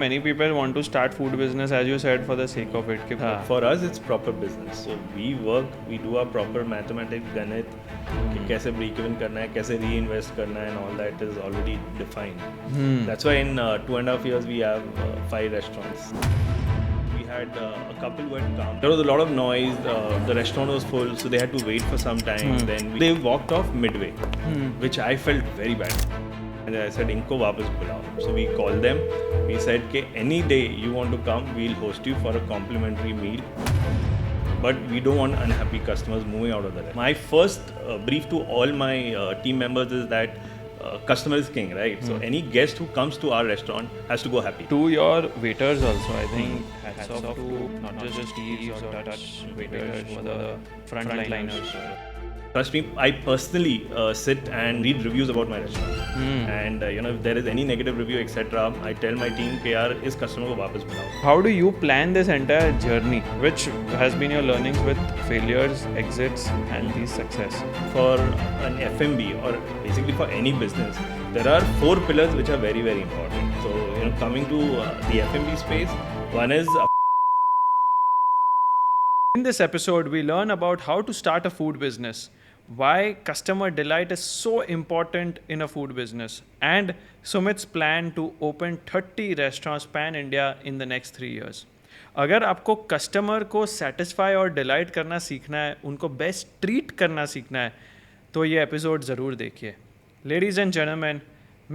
Many people want to start food business, as you said, for the sake of it. For us, it's proper business. So we work, we do our proper mathematics, ganit, कि कैसे break even करना है, कैसे reinvest करना है, and all that is already defined. That's why in 2.5 years we have 5 restaurants. We had a couple who had come. There was a lot of noise. The restaurant was full, so they had to wait for some time. Then they walked off midway, which I felt very bad. And I said, इनको वापस बुलाओ. So we called them. We said, कि any day you want to come, we'll host you for a complimentary meal. But we don't want unhappy customers moving out of the restaurant. My first brief to all my team members is that customer is king, right? So any guest who comes to our restaurant has to go happy. To your waiters also, I think hats off to not just Steve's or Touch waiters, for the frontliners. Trust me, I personally sit and read reviews about my restaurant. And if there is any negative review, etc., I tell my team कि यार इस customer को वापस बुलाओ. How do you plan this entire journey? Which has been your learnings with failures, exits, and the success? For an F&B or basically for any business, there are 4 pillars which are very, very important. So, coming to the F&B space, one is In this episode, we learn about how to start a food business, why customer delight is so important in a food business, and Sumit's plan to open 30 restaurants pan-India in the next 3 years. अगर आपको customer को satisfy और delight करना सीखना है, उनको best treat करना सीखना है, तो ये एपिसोड ज़रूर देखिए. Ladies and gentlemen,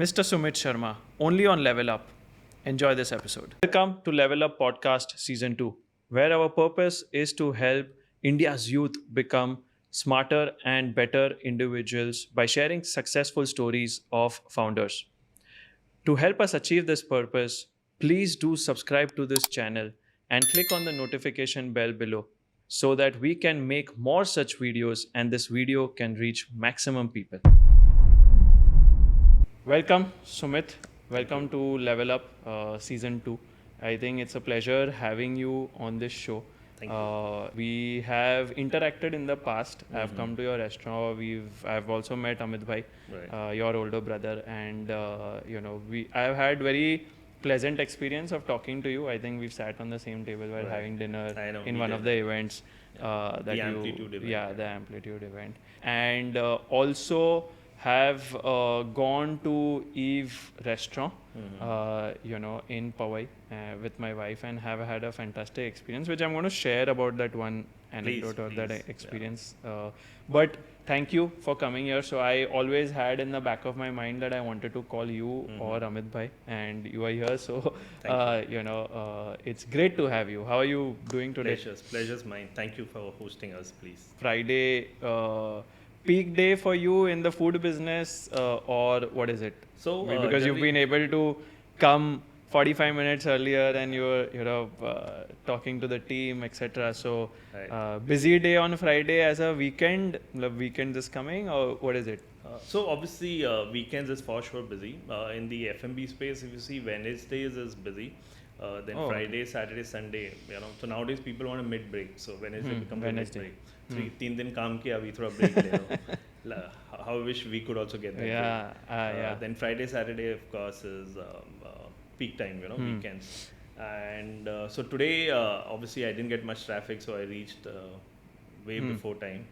Mr. Sumit Sharma, only on Level Up. Enjoy this episode. Welcome to Level Up Podcast Season 2, where our purpose is to help India's youth become smarter and better individuals by sharing successful stories of founders. To help us achieve this purpose, please do subscribe to this channel and click on the notification bell below so that we can make more such videos and this video can reach maximum people. Welcome, Sumit. Welcome to Level Up Season 2. I think it's a pleasure having you on this show. Thank you. We have interacted in the past. I've come to your restaurant. I've also met Amit bhai, Right. your older brother, and I've had very pleasant experience of talking to you. I think we've sat on the same table while Right. having dinner I know, in we one did. of the events that The you, Amplitude event. yeah, the Amplitude event, and also have gone to Eve restaurant, in Powai with my wife, and have had a fantastic experience, which I'm going to share about that one anecdote or that please, experience. But thank you for coming here. So I always had in the back of my mind that I wanted to call you or Amit bhai, and you are here. So it's great to have you. How are you doing today? Pleasure's mine. Thank you for hosting us, please. Friday. Peak day for you in the food business, or what is it? So Because you've been able to come 45 minutes earlier and you're talking to the team, etc. So Right. busy day on Friday as a weekend. The weekend is coming, or what is it? So obviously weekends is for sure busy. In the F&B space, if you see, Wednesdays is busy. Then Friday, Saturday, Sunday. So nowadays people want a mid break. So Wednesday becomes a mid Wednesday. break. 3 दिन काम किया, अभी थोड़ा break ले लो. How I wish we could also get that. Yeah. Then Friday, Saturday, of course, is peak time. Weekends. And so today, obviously, I didn't get much traffic, so I reached way before time.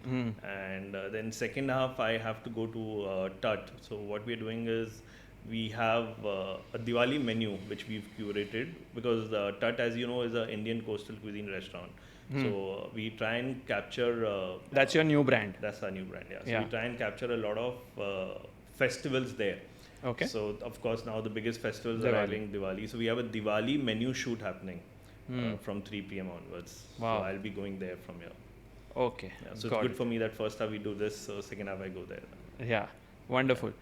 And then second half, I have to go to Tut. So what we're doing is we have a Diwali menu which we've curated, because Tut, as you know, is an Indian coastal cuisine restaurant. So we try and capture. That's your new brand. That's our new brand, yeah. So Yeah. we try and capture a lot of festivals there. Okay. So of course now the biggest festivals Diwali. are having Diwali. So we have a Diwali menu shoot happening from 3 p.m. onwards. Wow. So I'll be going there from here. Okay. Yeah, so Got it's good it. for me that first half we do this, so second half I go there. Yeah, wonderful.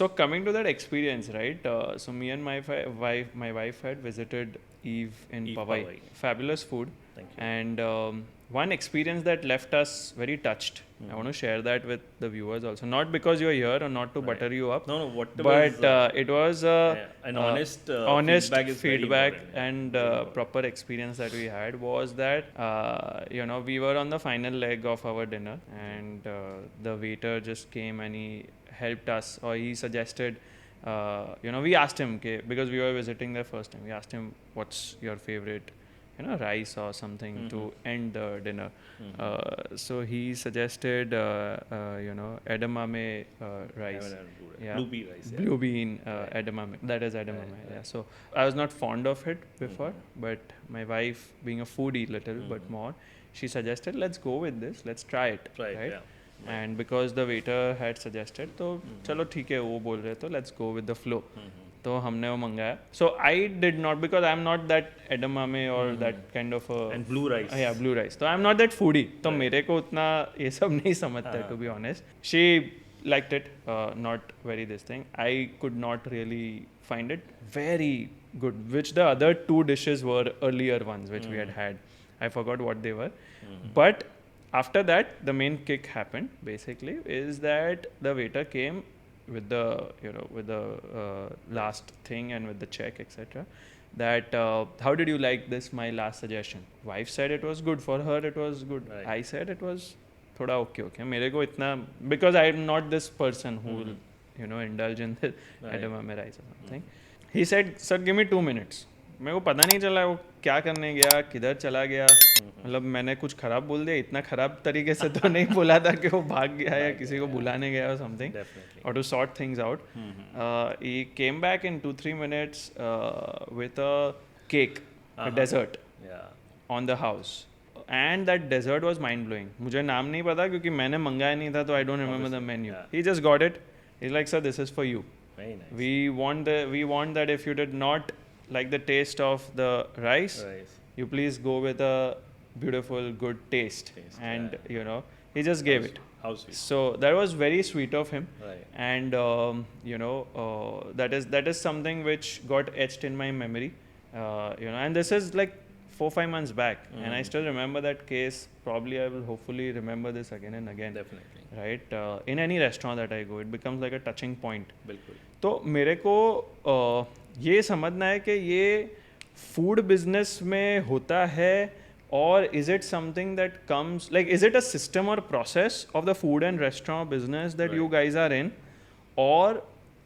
So coming to that experience, right? So me and my wife had visited Eve in Eve Powai. Powai. Fabulous food. Thank you. And one experience that left us very touched. I want to share that with the viewers also. Not because you're here or not to butter you up. No, whatever. But it was an honest honest feedback is very feedback important. and proper experience that we had was that we were on the final leg of our dinner, and the waiter just came and he helped us, or he suggested We asked him, because we were visiting there first time, we asked him, what's your favorite, rice or something to end the dinner. So he suggested, edamame rice. Yeah. Blue pea rice. Yeah. Blue bean edamame. That is edamame. Yeah. So I was not fond of it before, but my wife, being a foodie little but more, she suggested, let's go with this. Let's try it. Right. Yeah. And because the waiter had suggested, तो चलो ठीक है वो बोल रहे तो let's go with the flow. तो हमने वो मंगाया. So I did not, because I'm not that edamame or that kind of a, and blue rice. Yeah, blue rice. So I'm not that foodie. तो मेरे को उतना ये सब नहीं समझता, to be honest. She liked it, not very this thing. I could not really find it very good, which the other two dishes were earlier ones which we had. I forgot what they were. But after that, the main kick happened, basically, is that the waiter came with the, with the last thing and with the check, etc. That, how did you like this, my last suggestion? Wife said it was good. For her, it was good. Right. I said it was thoda okay. मेरे को इतना, because I am not this person who will, indulge in the edamame rice or something. He said, sir, give me 2 minutes. मेरे को पता नहीं चला वो क्या करने गया, किधर चला गया. मतलब मैंने कुछ खराब बोल दिया, इतना खराब तरीके से तो नहीं बोला था कि वो भाग गया या किसी को बुलाने गया or something, or to sort things out. He came back in 2-3 minutes with a cake, a dessert on the house. And that dessert was mind blowing. मुझे नाम नहीं पता क्योंकि मैंने मंगाया नहीं था, तो I don't remember the menu. He just got it. He's like, sir, this is for you. Very nice. We want that if you did not like the taste of the rice, you please go with a beautiful, good taste. And he just gave it. How sweet. So that was very sweet of him. Right. And that is something which got etched in my memory. And this is like 4-5 months back, and I still remember that case. Probably I will hopefully remember this again and again. Definitely. Right? In any restaurant that I go, it becomes like a touching point. बिल्कुल. तो मेरे को ये समझना है कि ये food business में होता है, or is it something that comes, like, is it a system or process of the food and restaurant business that you guys are in, or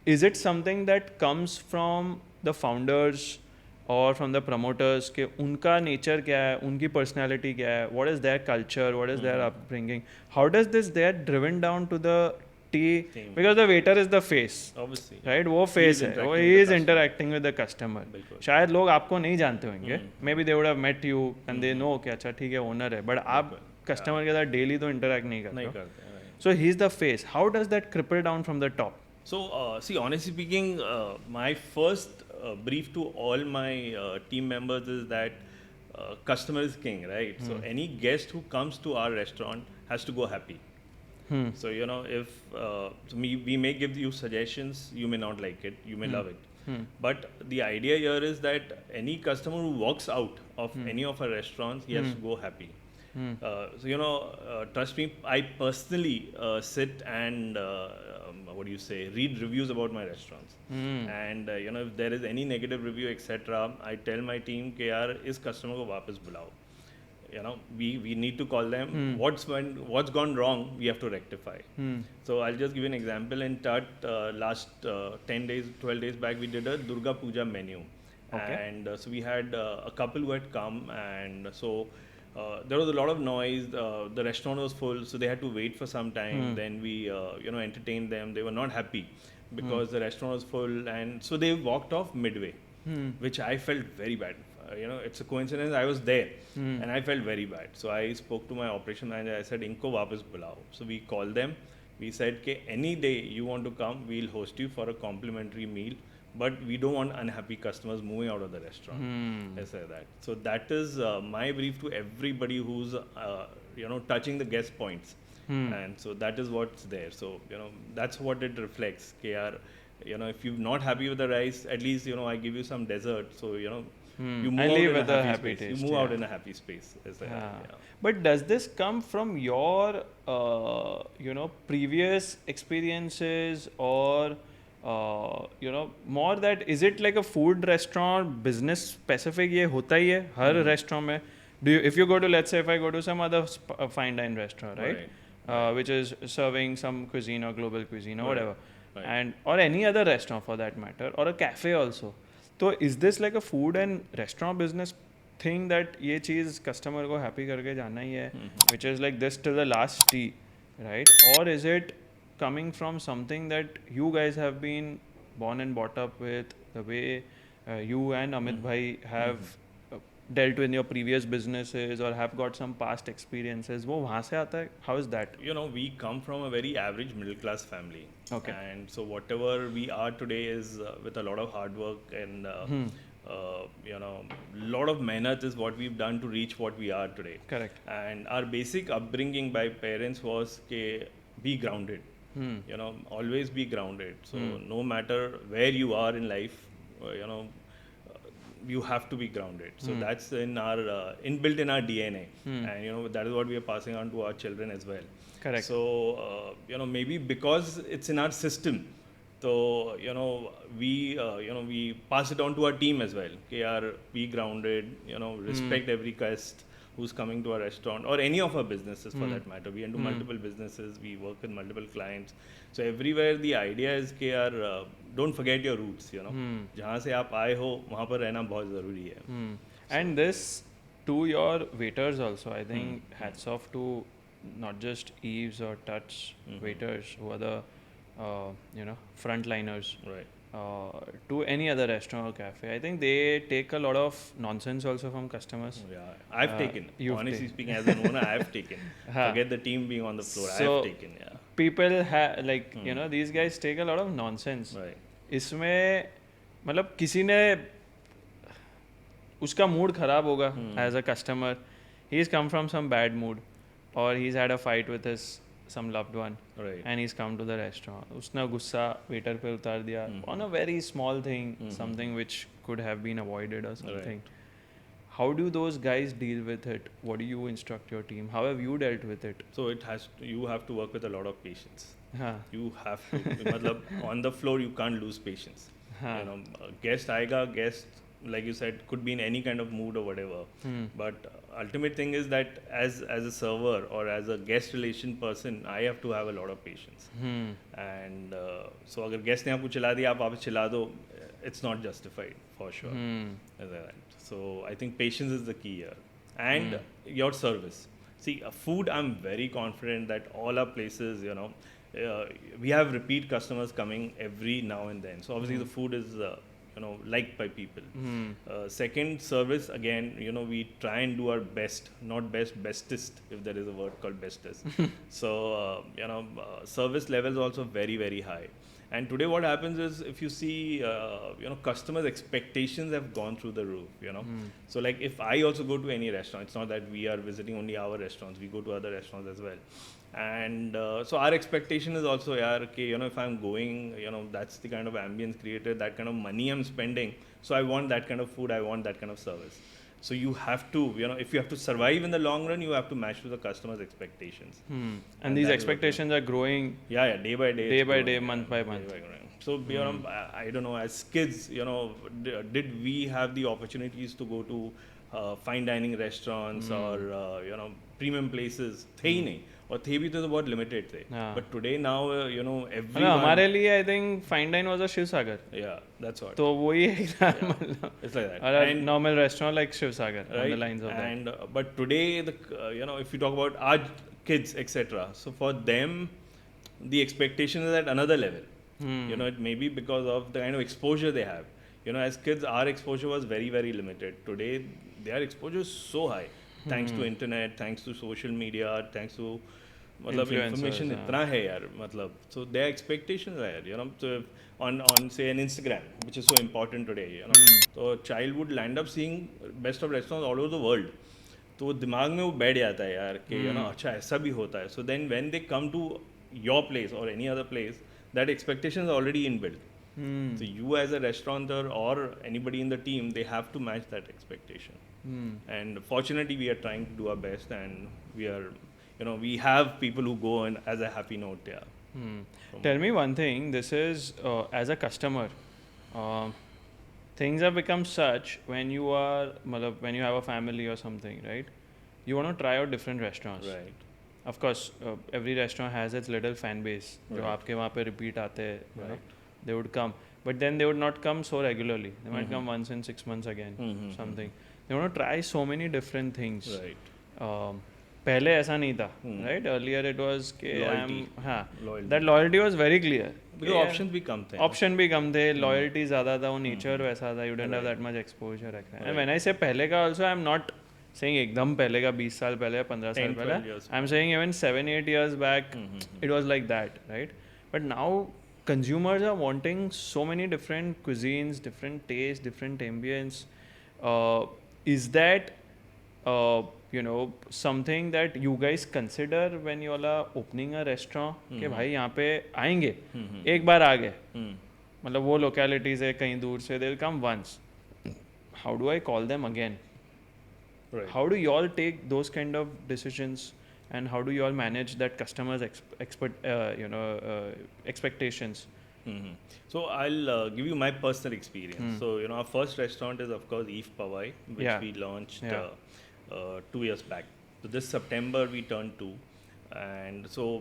is it something that comes from the founders or from the promoters के उनका nature क्या है, उनकी personality क्या है, what is their culture, what is their upbringing, how does this get driven down to the tea, because the waiter is the face, obviously, right? वो face है, वो he is interacting with the customer. शायद लोग आपको नहीं जानते होंगे, maybe they would have met you and they know कि अच्छा ठीक है owner है, but आप customer के साथ daily तो interact नहीं करते हो. So he's the face. How does that trickle down from the top? So see, honestly speaking, my first brief to all my team members is that customer is king, right? So any guest who comes to our restaurant has to go happy. So if we may give you suggestions, you may not like it, you may love it, but the idea here is that any customer who walks out of any of our restaurants, he has to go happy. So trust me, I personally sit and read reviews about my restaurants, and if there is any negative review, etc., I tell my team कि यार इस customer को वापस बुलाओ. We need to call them. What's gone wrong, we have to rectify. So I'll just give you an example. In Tut, last 10 days, 12 days back, we did a Durga Puja menu. And so we had a couple who had come, and so there was a lot of noise. The restaurant was full, so they had to wait for some time. Then we entertained them. They were not happy because the restaurant was full, and so they walked off midway, which I felt very bad. It's a coincidence, I was there and I felt very bad. So I spoke to my operation manager. I said, Inko wapas bulao. So we called them. We said, ke any day you want to come, we'll host you for a complimentary meal, but we don't want unhappy customers moving out of the restaurant. I said that. So that is my brief to everybody who's touching the guest points. And so that is what's there. So that's what it reflects. Ke yaar, if you're not happy with the rice, at least I give you some dessert. So you move I out leave in with a a happy happy space. taste. You move out in a happy space. But does this come from your previous experiences, or more that, is it like a food restaurant business specific? ये होता ही है हर restaurant में. If you go to, let's say if I go to some other fine dine restaurant, right? Which is serving some cuisine or global cuisine or whatever, Right. and or any other restaurant for that matter, or a cafe also. So is this like a food and restaurant business thing that ये चीज़ customer को happy करके जाना ही है, which is like this till the last tea, right? Or is it coming from something that you guys have been born and brought up with, the way you and Amit bhai have dealt with your previous businesses or have got some past experiences, वो वहाँ से आता है? How is that? You know, we come from a very average middle class family. Okay. And so whatever we are today is with a lot of hard work and you know, lot of mehnat is what we've done to reach what we are today. Correct. And our basic upbringing by parents was ke be grounded. You know, always be grounded. So no matter where you are in life, you know, you have to be grounded. So that's in our inbuilt in our DNA, and you know that is what we are passing on to our children as well. Correct. So you know, maybe because it's in our system, so you know we pass it on to our team as well. Be grounded. You know, respect every guest who's coming to our restaurant or any of our businesses for that matter. We into multiple businesses. We work with multiple clients. So everywhere the idea is कि don't forget your roots. You know, जहाँ से आप आए हो वहाँ पर रहना बहुत ज़रूरी है. And this to your waiters also, I think hats off to not just Eves or Touch waiters who are the you know, frontliners. Right. To any other restaurant or cafe, I think they take a lot of nonsense also from customers. Yeah, I've taken. you've Honestly speaking, as an owner, I've taken. Forget the team being on the floor. So, I've taken. Yeah. People like you know, these guys take a lot of nonsense. Right. इसमें मतलब किसी ने उसका mood खराब होगा as a customer, he's come from some bad mood or he's had a fight with his some loved one, Right. and he's come to the restaurant. उसने गुस्सा waiter पे उतार दिया on a very small thing, something which could have been avoided or something. How do those guys deal with it? What do you instruct your team? How have you dealt with it? So you have to work with a lot of patience. हाँ. You have to. मतलब on the floor, you can't lose patience. हाँ. You know, guest आएगा, guest like you said could be in any kind of mood or whatever. But ultimate thing is that as a server or as a guest relation person, I have to have a lot of patience. And so अगर guest ने आपको चिल्ला दिया, आप वापस चिल्ला दो, it's not justified for sure. So I think patience is the key here, and your service. See, food, I'm very confident that all our places, you know, we have repeat customers coming every now and then. So obviously the food is you know, liked by people. Second, service, again, you know, we try and do our best, not best, bestest, if there is a word called bestest. So you know, service level is also very, very high. And today what happens is, if you see, you know, customers' expectations have gone through the roof, you know. So like if I also go to any restaurant, it's not that we are visiting only our restaurants, we go to other restaurants as well. And so our expectation is also, okay, you know, if I'm going, you know, that's the kind of ambience created, that kind of money I'm spending. So I want that kind of food, I want that kind of service. So you have to, you know, if you have to survive in the long run, you have to match to the customer's expectations. And these expectations are growing. Yeah, day by day. Day by day, month by month. So, you know, I don't know, as kids, you know, did we have the opportunities to go to fine dining restaurants or, you know, premium places? थे ही नहीं, और थे भी तो बहुत limited थे. But today now, you know, everyone. हमारे लिए I think fine dine was a Shiv Sagar. Yeah, that's what. तो वही है मतलब. It's like that. Or a normal restaurant like Shiv Sagar, right? On the lines of and, that. But today, you know, if you talk about our kids, etc. So for them, the expectation is at another level. You know, it may be because of the kind of exposure they have. You know, as kids, our exposure was very, very limited. Today, their exposure is so high. Thanks to internet, thanks to social media, thanks to मतलब information इतना है यार मतलब. So their expectations are, you know, so on say an Instagram, which is so important today, you know. So child would land up seeing best of restaurants all over the world. तो वो दिमाग में वो बैठ जाता है यार कि you know, अच्छा ऐसा भी होता है. So then when they come to your place or any other place, that expectation is already inbuilt. So you as a restaurateur or anybody in the team, they have to match that expectation. And fortunately, we are trying to do our best, and we are, you know, we have people who go in as a happy note. Yeah. Tell me one thing. This is as a customer, things have become such when you are, when you have a family or something, right? You want to try out different restaurants. Right. Of course, every restaurant has its little fan base. जो Right. आपके वहाँ पे repeat आते हैं, you know, Right. they would come, but then they would not come so regularly. They might come once in 6 months again, Mhm, something. They want to try so many different things. Right. पहले ऐसा नहीं था, Hmm. right? Earlier it was कि Loyalty. हाँ, Loyalty. that loyalty was very clear. Because options भी कम थे. Option भी कम थे, लॉयल्टी ज़्यादा था, वो नेचर वैसा था, you didn't have Right. That much exposure. And Right. When I से पहले का also I am not saying एकदम पहले का 20 साल पहले 15 साल 10, पहले, 12 years I am saying even 7-8 years back it was like that, right? But now consumers are wanting so many different cuisines, different tastes, different ambience. Is that you know something that you guys consider when you all are opening a restaurant कि भाई यहाँ पे आएंगे, एक बार आ गए, मतलब वो localities है कहीं दूर से, they'll come once, how do I call them again? Right. How do you all take those kind of decisions, and how do you all manage that customers expectations? So I'll give you my personal experience. So our first restaurant is of course Eve Pawai, which Yeah. we launched Yeah. 2 years back. So this September we turned 2, and so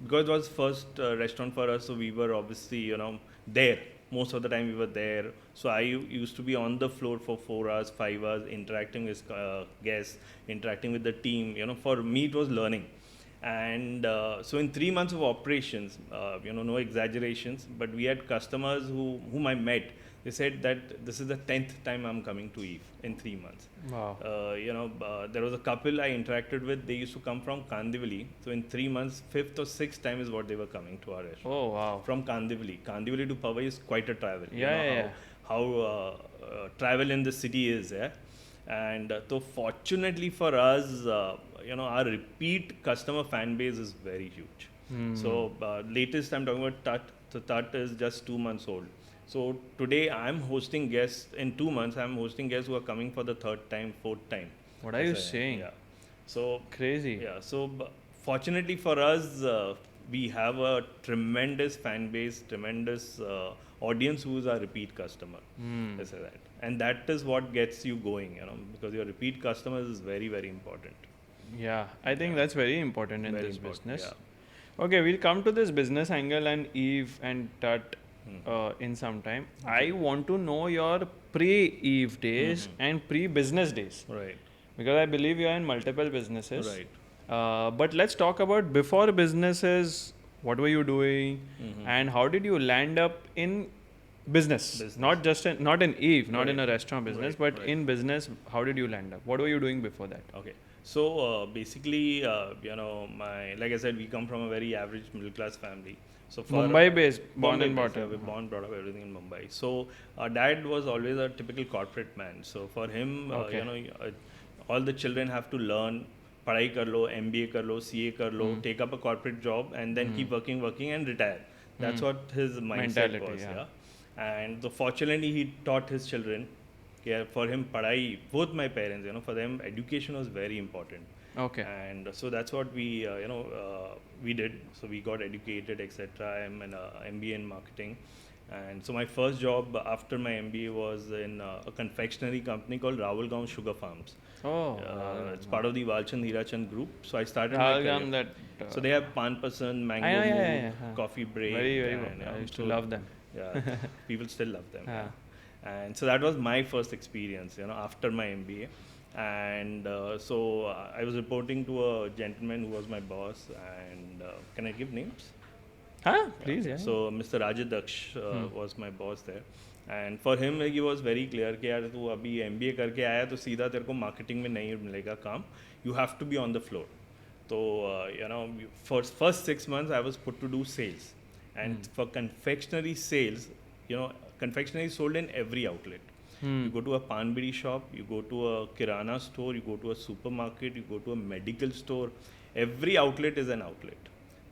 because it was first restaurant for us, so we were obviously there most of the time. We were there. So I used to be on the floor for 4 hours, 5 hours, interacting with guests, interacting with the team. For me it was learning. And so in 3 months of operations, no exaggerations, but we had customers whom I met. They said that this is the 10th time I'm coming to Eve in 3 months. Wow. There was a couple I interacted with. They used to come from Kandivali. So in 3 months, 5th or 6th time is what they were coming to our restaurant. Oh wow. From Kandivali. Kandivali to Powai is quite a travel. Yeah. How travel in the city is, yeah. And so fortunately for us, our repeat customer fan base is very huge. So latest I'm talking about Tut. So Tut is just 2 months old. So today I'm hosting guests. In 2 months I'm hosting guests who are coming for the 3rd time, 4th time. What are you saying? Yeah. So Crazy. yeah. So fortunately for us, we have a tremendous fan base, tremendous audience who is our repeat customer. Let's say that. And that is what gets you going, because your repeat customers is very, very important. Yeah, I think that's very important in Very this important, business. yeah. Okay, we'll come to this business angle and Eve and Tut in some time. I want to know your pre-Eve days and pre-business days, Right. because I believe you are in multiple businesses. Right. But let's talk about before businesses. What were you doing, and how did you land up in business? Not just not in Eve, not in a restaurant business, Right, but right. in business. How did you land up? What were you doing before that? Okay. So basically, like I said, we come from a very average middle class family. So for Mumbai based, born and Bombay-based, brought up. yeah, we're born, brought up, everything in Mumbai. So our dad was always a typical corporate man. So for him, Okay. all the children have to learn, पढ़ाई कर लो, MBA कर लो, CA कर लो, take up a corporate job, and then keep working, and retire. That's what his mindset Mentality, was. yeah. And so fortunately, he taught his children. For him, padai, both my parents, for them, education was very important. Okay. And so that's what we, we did. So we got educated, etc. I'm an MBA in marketing. And so my first job after my MBA was in a confectionery company called Rawalgaon Sugar Farms. Oh, It's part of the Walchand Hirachand group. So I started my Rawalgaon, career. that. So they have pan pasand, mango I know, yeah, mood, yeah. coffee break. Very and, I used to so- love them. Yeah, people still love them. Yeah. And so that was my first experience, after my MBA. And so I was reporting to a gentleman who was my boss. And can I give names? Huh? Please, yeah. So Mr. Rajadaksh was my boss there. And for him, like, he was very clear कि यार तू अभी MBA करके आया तो सीधा तेरे को marketing में नहीं मिलेगा काम. You have to be on the floor. So for first 6 months I was put to do sales. And for confectionery sales, confectionery is sold in every outlet. You go to a pan bidi shop, you go to a kirana store, you go to a supermarket, you go to a medical store. Every outlet is an outlet.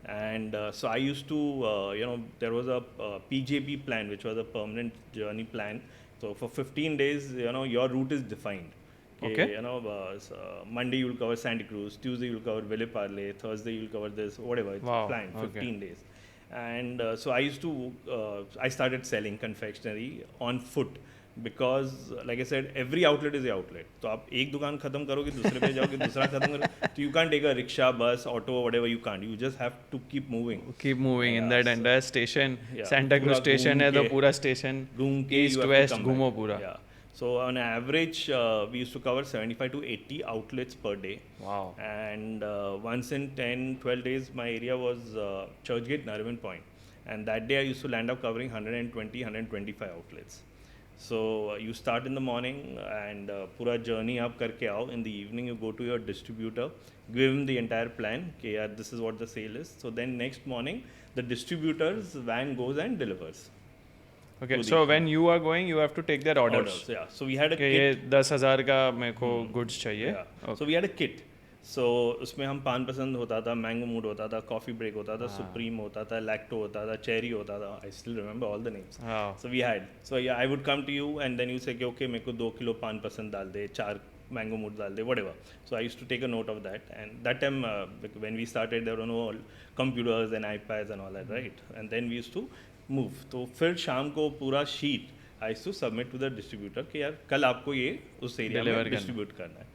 And so I used to, there was a PJP plan, which was a permanent journey plan. So for 15 days, your route is defined. Okay. Monday you'll cover Santa Cruz, Tuesday you'll cover Ville-Parle, Thursday you'll cover this, whatever. It's Wow, planned, okay. 15 days. And so I used to, I started selling confectionery on foot. because like I said, every outlet is the outlet. तो आप एक दुकान खत्म करोगे दूसरे पे जाओगे दूसरा खत्म करोगे, तो you can't take a rickshaw, bus, auto, whatever, you can't. You just have to keep moving. Keep moving in that entire station. Yeah, Santa Cruz पूरा station घूम है तो के पूरा station घूम के you east have to west come घूमो back. पूरा. Yeah. So on average, we used to cover 75 to 80 outlets per day. Wow. And once in 10, 12 days, my area was Churchgate, Nariman Point. And that day I used to land up covering 120, 125 outlets. So you start in the morning and pura journey up karke aao. In the evening you go to your distributor, give him the entire plan. Okay, yeah, this is what the sale is. So then next morning the distributor's van goes and delivers. Okay, so when you are going, you have to take their orders. Yeah. So we had a कि kit. ये 10,000 का मेरे को goods चाहिए. Yeah. Okay. So we had a kit. So उसमें हम पान पसंद होता था, मैंगो मूड होता था, कॉफ़ी ब्रेक होता था, सुप्रीम होता था, लैक्टो होता था, चेरी होता था. I still remember all the names. Wow. So we had. So yeah, I would come to you and then you say कि okay मेरे को 2 किलो पान पसंद डाल दे, 4 मैंगो मूड डाल दे, whatever. So I used to take a note of that. And that time when we started, there were no computers and iPads and all that, right? And then we used to move. तो फिर शाम को पूरा sheet आई to submit to the distributor कि यार कल आपको ये उस एरिया में डिस्ट्रीब्यूट करना है.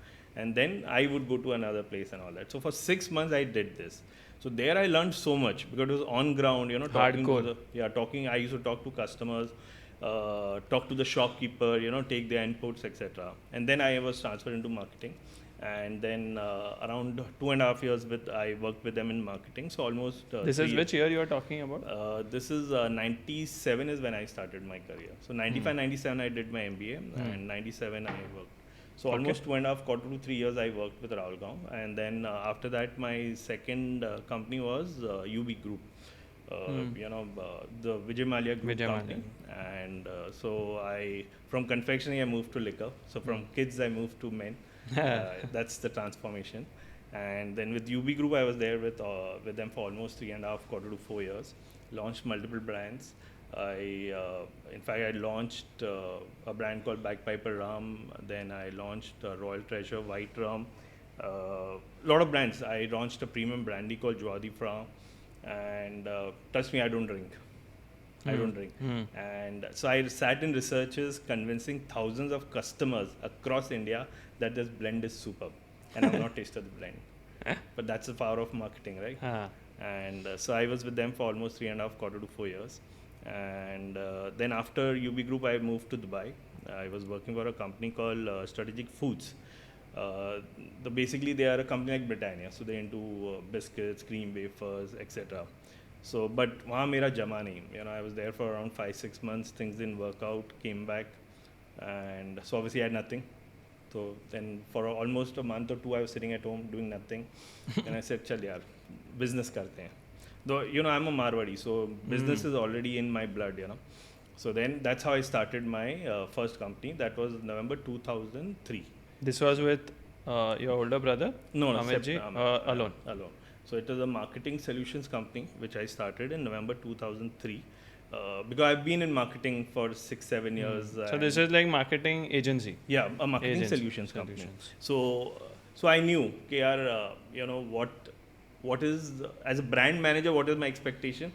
And then I would go to another place and all that. So for 6 months I did this. So there I learned so much because it was on ground, you know, talking Hardcore. talking. I used to talk to customers, talk to the shopkeeper, you know, take their inputs, etc. And then I was transferred into marketing. And then around 2.5 years I worked with them in marketing. So almost This is which year you are talking about? This is 97 is when I started my career. So 95, 97 I did my MBA and 97 I worked. So almost 2.5 quarter to 3 years I worked with Rahul Gaon. And then after that my second company was UB Group. You know, the Vijay Mallya Group company. And so from confectionery I moved to liquor. So from kids I moved to men. That's the transformation. And then with UB Group I was there with them for almost 3.5 quarter to 4 years. Launched multiple brands. In fact I launched a brand called Bagpiper Rum. Then I launched Royal Treasure White Rum. Lot of brands. I launched a premium brandy called Joie de Franc. And trust me, I don't drink. I don't drink. And so I sat in researches convincing thousands of customers across India that this blend is superb. And I've not tasted the blend. But that's the power of marketing, right? And so I was with them for almost 3.5 quarter to 4 years. And then after UB Group, I moved to Dubai. I was working for a company called Strategic Foods. Basically, they are a company like Britannia. So they're into biscuits, cream wafers, etc. So, but वहाँ मेरा जमा नहीं. You know, I was there for around 5-6 months. Things didn't work out. Came back, and so obviously I had nothing. So then for almost a month or 2, I was sitting at home doing nothing. And I said, "चल यार, business करते हैं." Though you know I'm a Marwadi, so business is already in my blood. You know, so then that's how I started my first company. That was November 2003. This was with your older brother? No, Amit ji, alone. Alone. So it was a marketing solutions company which I started in November 2003. Because I've been in marketing for 6-7 years. So this is like marketing agency. Yeah, a marketing solutions company. So I knew, you know what is as a brand manager, what is my expectation?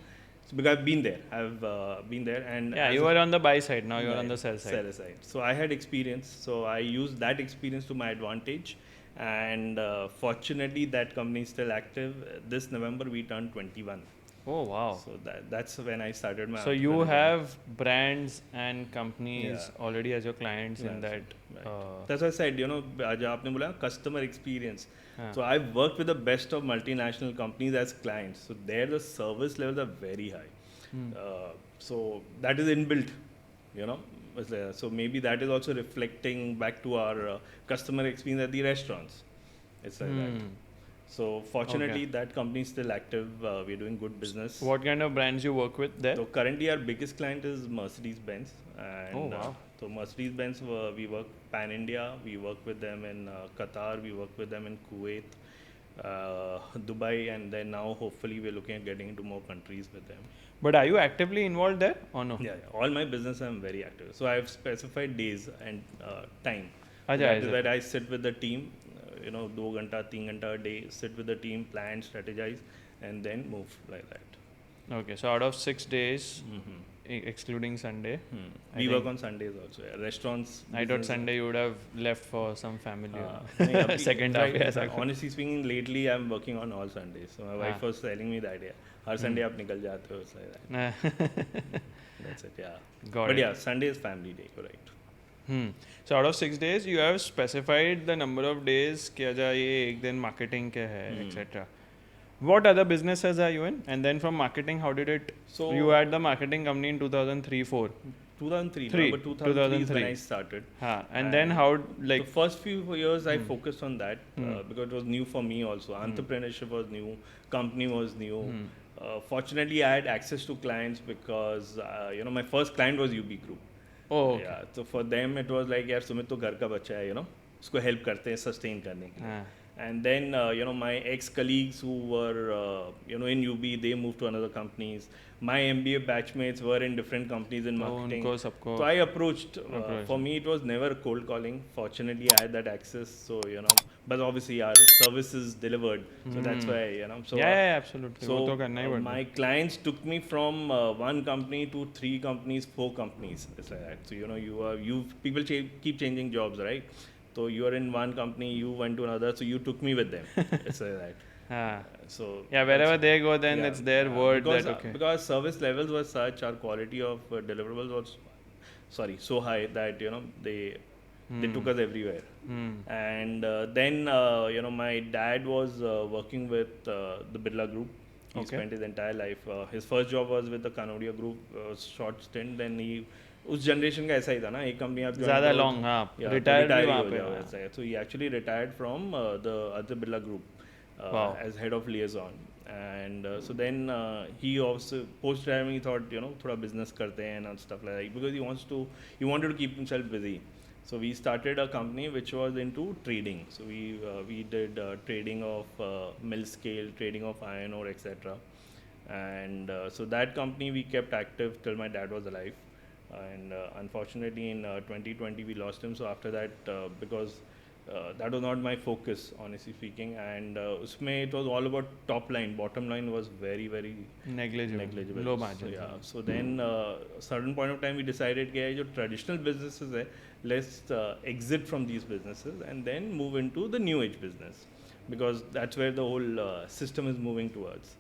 So because I've been there, and yeah, you were on the buy side. Now you are on the sell side. Seller side. So I had experience. So I used that experience to my advantage. And fortunately, that company is still active. This November, we turned 21. Oh wow! So that's when I started my. So you have brands and companies already as your clients in that. That's why I said, you know, आज आपने बोला customer experience. So I've worked with the best of multinational companies as clients. So there the service levels are very high. So that is inbuilt, you know. So maybe that is also reflecting back to our customer experience at the restaurants. It's like that. So fortunately, that company is still active. We're doing good business. What kind of brands you work with there? So currently, our biggest client is Mercedes-Benz. And, so Mercedes-Benz, we work pan-India. We work with them in Qatar. We work with them in Kuwait, Dubai, and then now hopefully we're looking at getting into more countries with them. But are you actively involved there or no? Yeah. All my business I'm very active. So I have specified days and time. That I sit with the team. You know, 2 घंटा 3 घंटा a day, sit with the team, plan, strategize, and then move like that. Okay, so out of 6 days, excluding Sunday. We work on Sundays also. Yeah. Restaurants. I thought business- Sunday you would have left for some family. नहीं, Second half, right, yes. Honestly speaking, lately I'm working on all Sundays. So my wife was telling me that her Sunday आप निकल जाते हो. It's like that. That's it. Yeah. Got but it. yeah, Sunday is family day. You're right. So out of 6 days, you have specified the number of days कि अच्छा ये एक दिन marketing के है, etc. What other businesses are you in? And then from marketing, how did it? So you had the marketing company in 2003-4. 2003. Three. No, but 2003 is when 2003. I started. And then how like the first few years I focused on that because it was new for me also. Entrepreneurship was new, company was new. Fortunately, I had access to clients because my first client was UB Group. oh okay. Yeah, so for them it was like यार सुमित तो घर का बच्चा है, उसको help करते हैं sustain करने के लिए. And then my ex-colleagues who were in UB, they moved to another companies. My MBA batchmates were in different companies in marketing. उनको सबको So I approached. For me, it was never cold calling. Fortunately, I had that access. So but obviously our services delivered. So that's why So yeah, absolutely. So वो तो करना ही पड़ता my clients took me from one company to 3 companies, 4 companies. It's like that. So people keep changing jobs, right? So you are in one company, you went to another, so you took me with them. It's like that. So yeah, wherever they go, then it's their word because, that okay. Because service levels were such, our quality of deliverables was so high that they took us everywhere. And then my dad was working with the Birla Group. He spent his entire life. His first job was with the Kanodia Group, short stint. Then he उस generation का ऐसा ही था ना, एक company आप ज़्यादा long retire भी वहाँ पे. So he actually retired from the Aditya Birla Group as head of liaison. And so then he also post retirement he thought थोड़ा business करते हैं and stuff like that because he wanted to keep himself busy. So we started a company which was into trading. So we did trading of mill scale, trading of iron ore, etc. And so that company we kept active till my dad was alive. And unfortunately in 2020 we lost him. So after that because that was not my focus, honestly speaking, and usme it was all about top line. Bottom line was very, very negligible. Low margin. So then certain point of time we decided that jo traditional businesses hai, let's exit from these businesses and then move into the new age business because that's where the whole system is moving towards.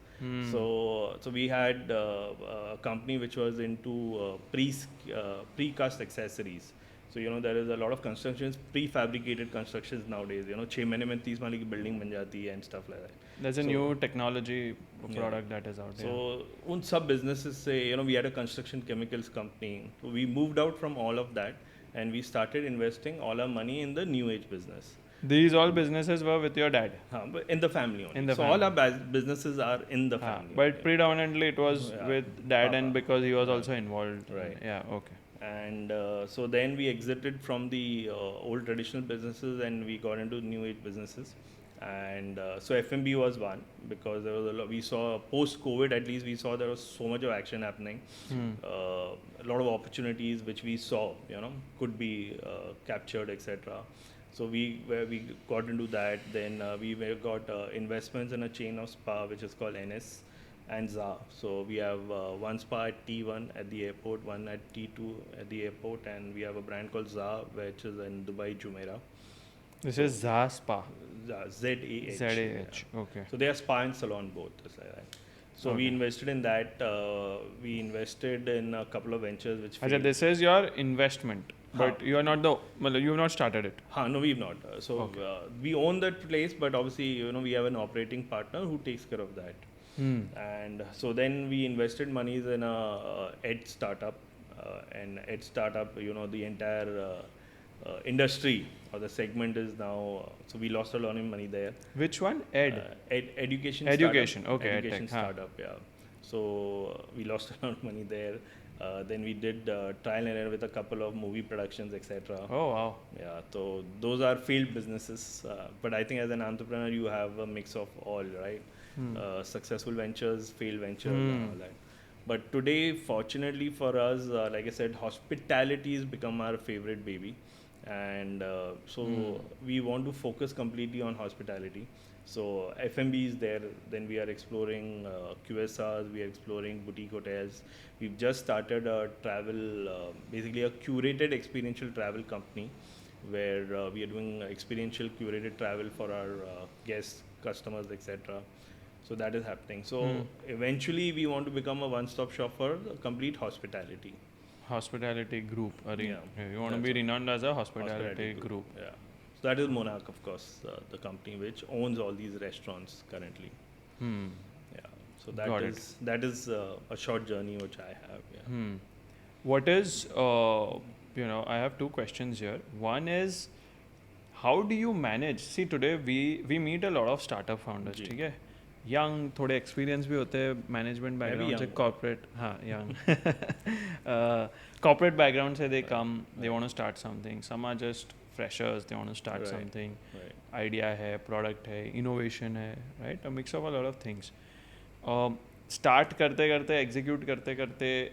So we had a company which was into precast accessories. So there is a lot of constructions, prefabricated constructions nowadays. 6 महीने में 30 माले की building बन जाती है and stuff like that. There's a new technology product that is out there. So उन सब businesses से we had a construction chemicals company. So we moved out from all of that and we started investing all our money in the new age business. These all businesses were with your dad? But in the family only. So all our businesses are in the family. But predominantly it was with dad and because he was also involved. Right. Yeah, okay. And so then we exited from the old traditional businesses and we got into new age businesses. And so F&B was one because there was a lot, we saw post-COVID at least we saw there was so much of action happening. A lot of opportunities which we saw, could be captured, etc. So we got into that. Then we got investments in a chain of spa which is called NS and ZA. So we have one spa at T1 at the airport, one at T2 at the airport, and we have a brand called ZA which is in Dubai, Jumeirah. This is ZA Spa. ZAH. ZAH. Okay. So they are spa and salon both. So we invested in that. We invested in a couple of ventures which. Achha, this is your investment, but you are not you have not started it. No, we've not. So we own that place, but obviously we have an operating partner who takes care of that. And so then we invested monies in a ed startup, and ed startup, the entire industry or the segment is now. So we lost a lot of money there. Which one? Education. Education. Okay. Education startup. Yeah. So we lost a lot of money there. Then we did trial and error with a couple of movie productions, etc. Oh wow. Yeah. So those are failed businesses. But I think as an entrepreneur, you have a mix of all, right? Successful ventures, failed ventures, and all that. But today, fortunately for us, like I said, hospitality has become our favorite baby. and so we want to focus completely on hospitality. So F&B is there. Then we are exploring QSRs. We are exploring boutique hotels. We've just started a travel, basically a curated experiential travel company, where we are doing experiential curated travel for our guests, customers, etc. So that is happening. So eventually, we want to become a one-stop shop for complete hospitality. Hospitality group. Yeah, You want to be renowned as a hospitality group. Yeah. So that is Monarch, of course, the company which owns all these restaurants currently. Yeah. So that is a short journey which I have. Yeah. What is, I have two questions here. One is, how do you manage? See, today we meet a lot of startup founders, ठीक है? Young, थोड़े experience भी होते हैं, management background से, corporate, हाँ, young. Corporate background से they come, they want to start something. Some are just freshers, they want to start something. Idea है, product है, innovation है, right? A mix of a lot of things. Start करते करते, execute करते करते,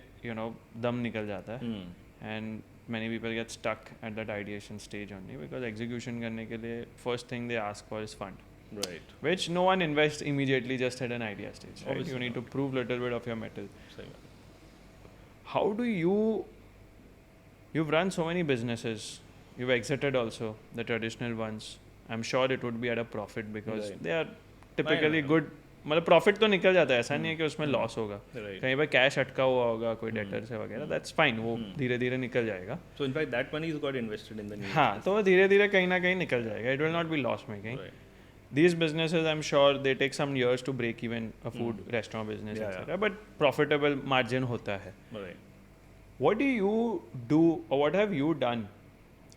दम निकल जाता है. And many people get stuck at that ideation stage only, because execution करने के लिए first thing they ask for is fund. Right. Which no one invests immediately just at an idea stage. Right? Obviously you need to prove a little bit of your mettle. Same. How do you've run so many businesses, you've exited also, the traditional ones. I'm sure it would be at a profit, because they are typically good. मतलब profit तो निकल जाता है, ऐसा नहीं है कि उसमें लॉस होगा. कहीं पर कैश अटका हुआ होगा कोई डेटर से वगैरह, दैट्स फाइन, वो धीरे धीरे निकल जाएगा. So in fact that money is got invested in the new. हाँ, तो वो धीरे धीरे कहीं ना कहीं निकल जाएगा. It will not be loss making. These businesses, I'm sure they take some years to break even, a food restaurant business, etc. But profitable margin होता है. Right. What do you do, or what have you done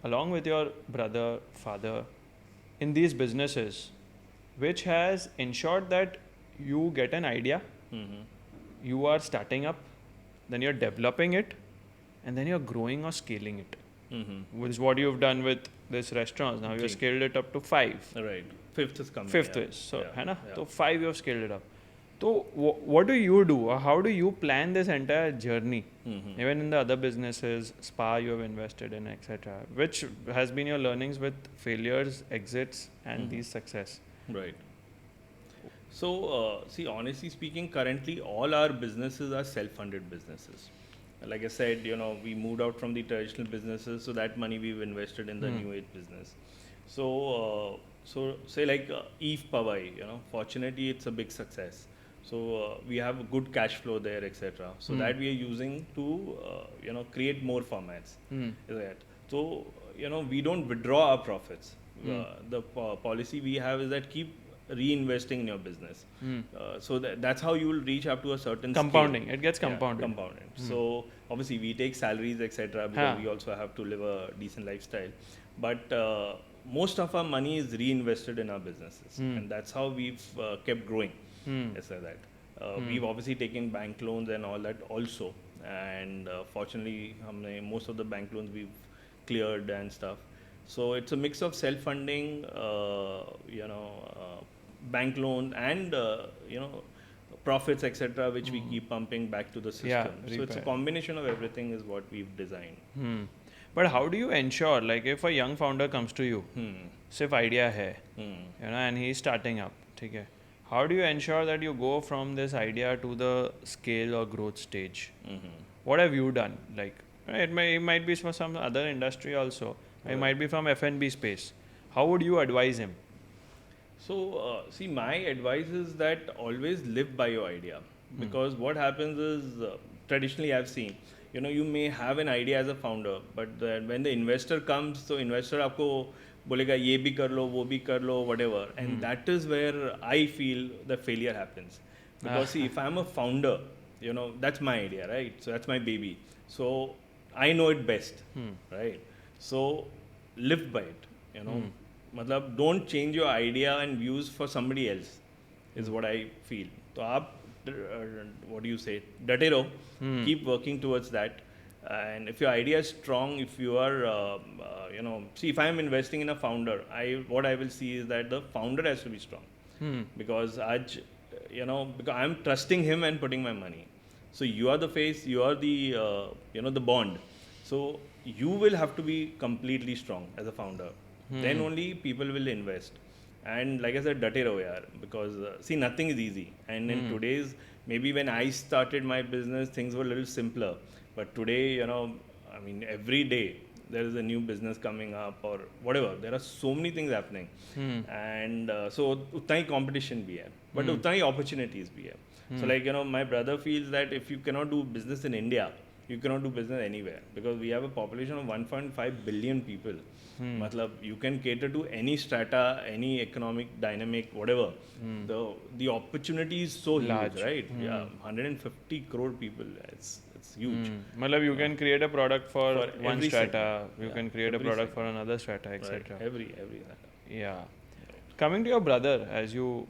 along with your brother, father, in these businesses, which has ensured that you get an idea, you are starting up, then you're developing it, and then you're growing or scaling it? Which is what you've done with this restaurants. Now you've scaled it up to 5. Right. Fifth is coming. Fifth is. So, है ना? So 5 you've scaled it up. So what do you do, or how do you plan this entire journey? Even in the other businesses, spa you have invested in, etc. Which has been your learnings with failures, exits, and these success? Right. So, see, honestly speaking, currently all our businesses are self-funded businesses. Like I said, we moved out from the traditional businesses, so that money we've invested in the new age business. So, say like Eve Pawai, fortunately it's a big success. So we have a good cash flow there, etc. So that we are using to, create more formats. So, we don't withdraw our profits. The policy we have is that keep reinvesting in your business. So that's how you will reach up to a certain compounding. Scale. It gets compounded. Yeah, compounded. So obviously we take salaries, etc. because we also have to live a decent lifestyle. But most of our money is reinvested in our businesses, and that's how we've kept growing. Yes, like that. We've obviously taken bank loans and all that also, and fortunately, most of the bank loans we've cleared and stuff. So it's a mix of self-funding, bank loan, and profits, etc., which we keep pumping back to the system. So it's a combination of everything is what we've designed. But how do you ensure, like if a young founder comes to you, सिर्फ idea है, and he's starting up, ठीक है? How do you ensure that you go from this idea to the scale or growth stage? What have you done? Like, it might be for some other industry also. It might be from F&B space. How would you advise him? So, see, my advice is that always live by your idea. Because what happens is, traditionally I've seen, you may have an idea as a founder, but when the investor comes, so investor आपको बोलेगा ये भी कर लो, वो भी कर लो, whatever. And that is where I feel the failure happens. Because see, if I'm a founder, that's my idea, right? So that's my baby. So I know it best, right? So live by it, matlab, don't change your idea and views for somebody else, is what I feel. So aap, what do you say, डटे रहो, keep working towards that. And if your idea is strong, if you are, see, if I am investing in a founder, what I will see is that the founder has to be strong. Because because I am trusting him and putting my money. So you are the face, you are the, the bond. So you will have to be completely strong as a founder. Then only people will invest. And like I said, date raho yaar, because see, nothing is easy. And in today's, maybe when I started my business, things were a little simpler. But today, you know, I mean, every day there is a new business coming up or whatever. There are so many things happening. And so utna hi competition bhi hai, but utna hi opportunities bhi hai. So like, you know, my brother feels that if you cannot do business in India, you cannot do business anywhere, because we have a population of 1.5 billion people. Matlab, you can cater to any strata, any economic dynamic, whatever. The opportunity is so Large. huge, right? Yeah, 150 crore people. It's huge. Matlab, you can create a product for one every strata, segment. you Yeah, can create a every product segment. for another strata, Right. etc. Every Yeah. Coming to your brother, as you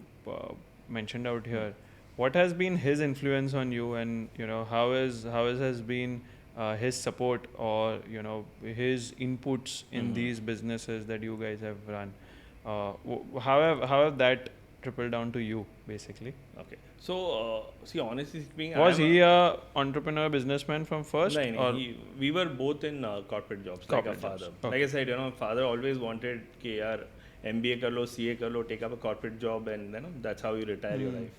mentioned out here, what has been his influence on you, and you know has been his support, or you know his inputs in these businesses that you guys have run? How have that trickled down to you, basically? Okay. So see, honestly speaking, Was he a entrepreneur businessman from first, No, or we were both in corporate jobs, Corporate like our jobs, father. okay. Like I said, you know, father always wanted कि यार MBA कर लो, CA कर लो, take up a corporate job, and you know that's how you retire your life.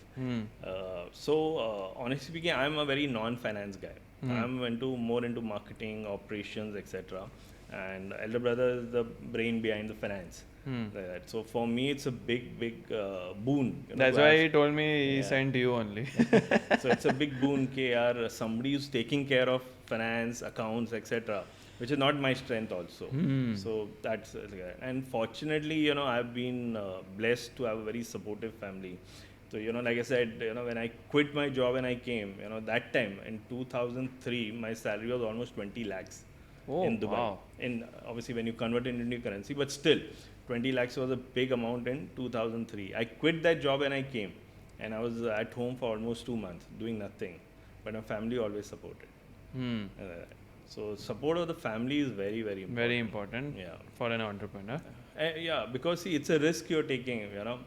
Honestly speaking, I'm a very non-finance guy. I'm more into marketing, operations, etc. And elder brother is the brain behind the finance. Like that. So for me, it's a big boon. You know, that's to why have- he told me he Yeah. sent you only? So it's a big boon कि somebody who's taking care of finance, accounts, etc., which is not my strength also. So that's and fortunately, you know, I've been blessed to have a very supportive family. So you know, like I said, you know, when I quit my job and I came, you know, that time in 2003, my salary was almost 20 lakhs Oh, in Dubai. wow. In obviously when you convert it into currency, but still, 20 lakhs was a big amount in 2003. I quit that job and I came. And I was at home for almost 2 months doing nothing, but my family always supported. So support of the family is very important. Very important Yeah. for an entrepreneur. Yeah, because see, it's a risk you're taking. You know,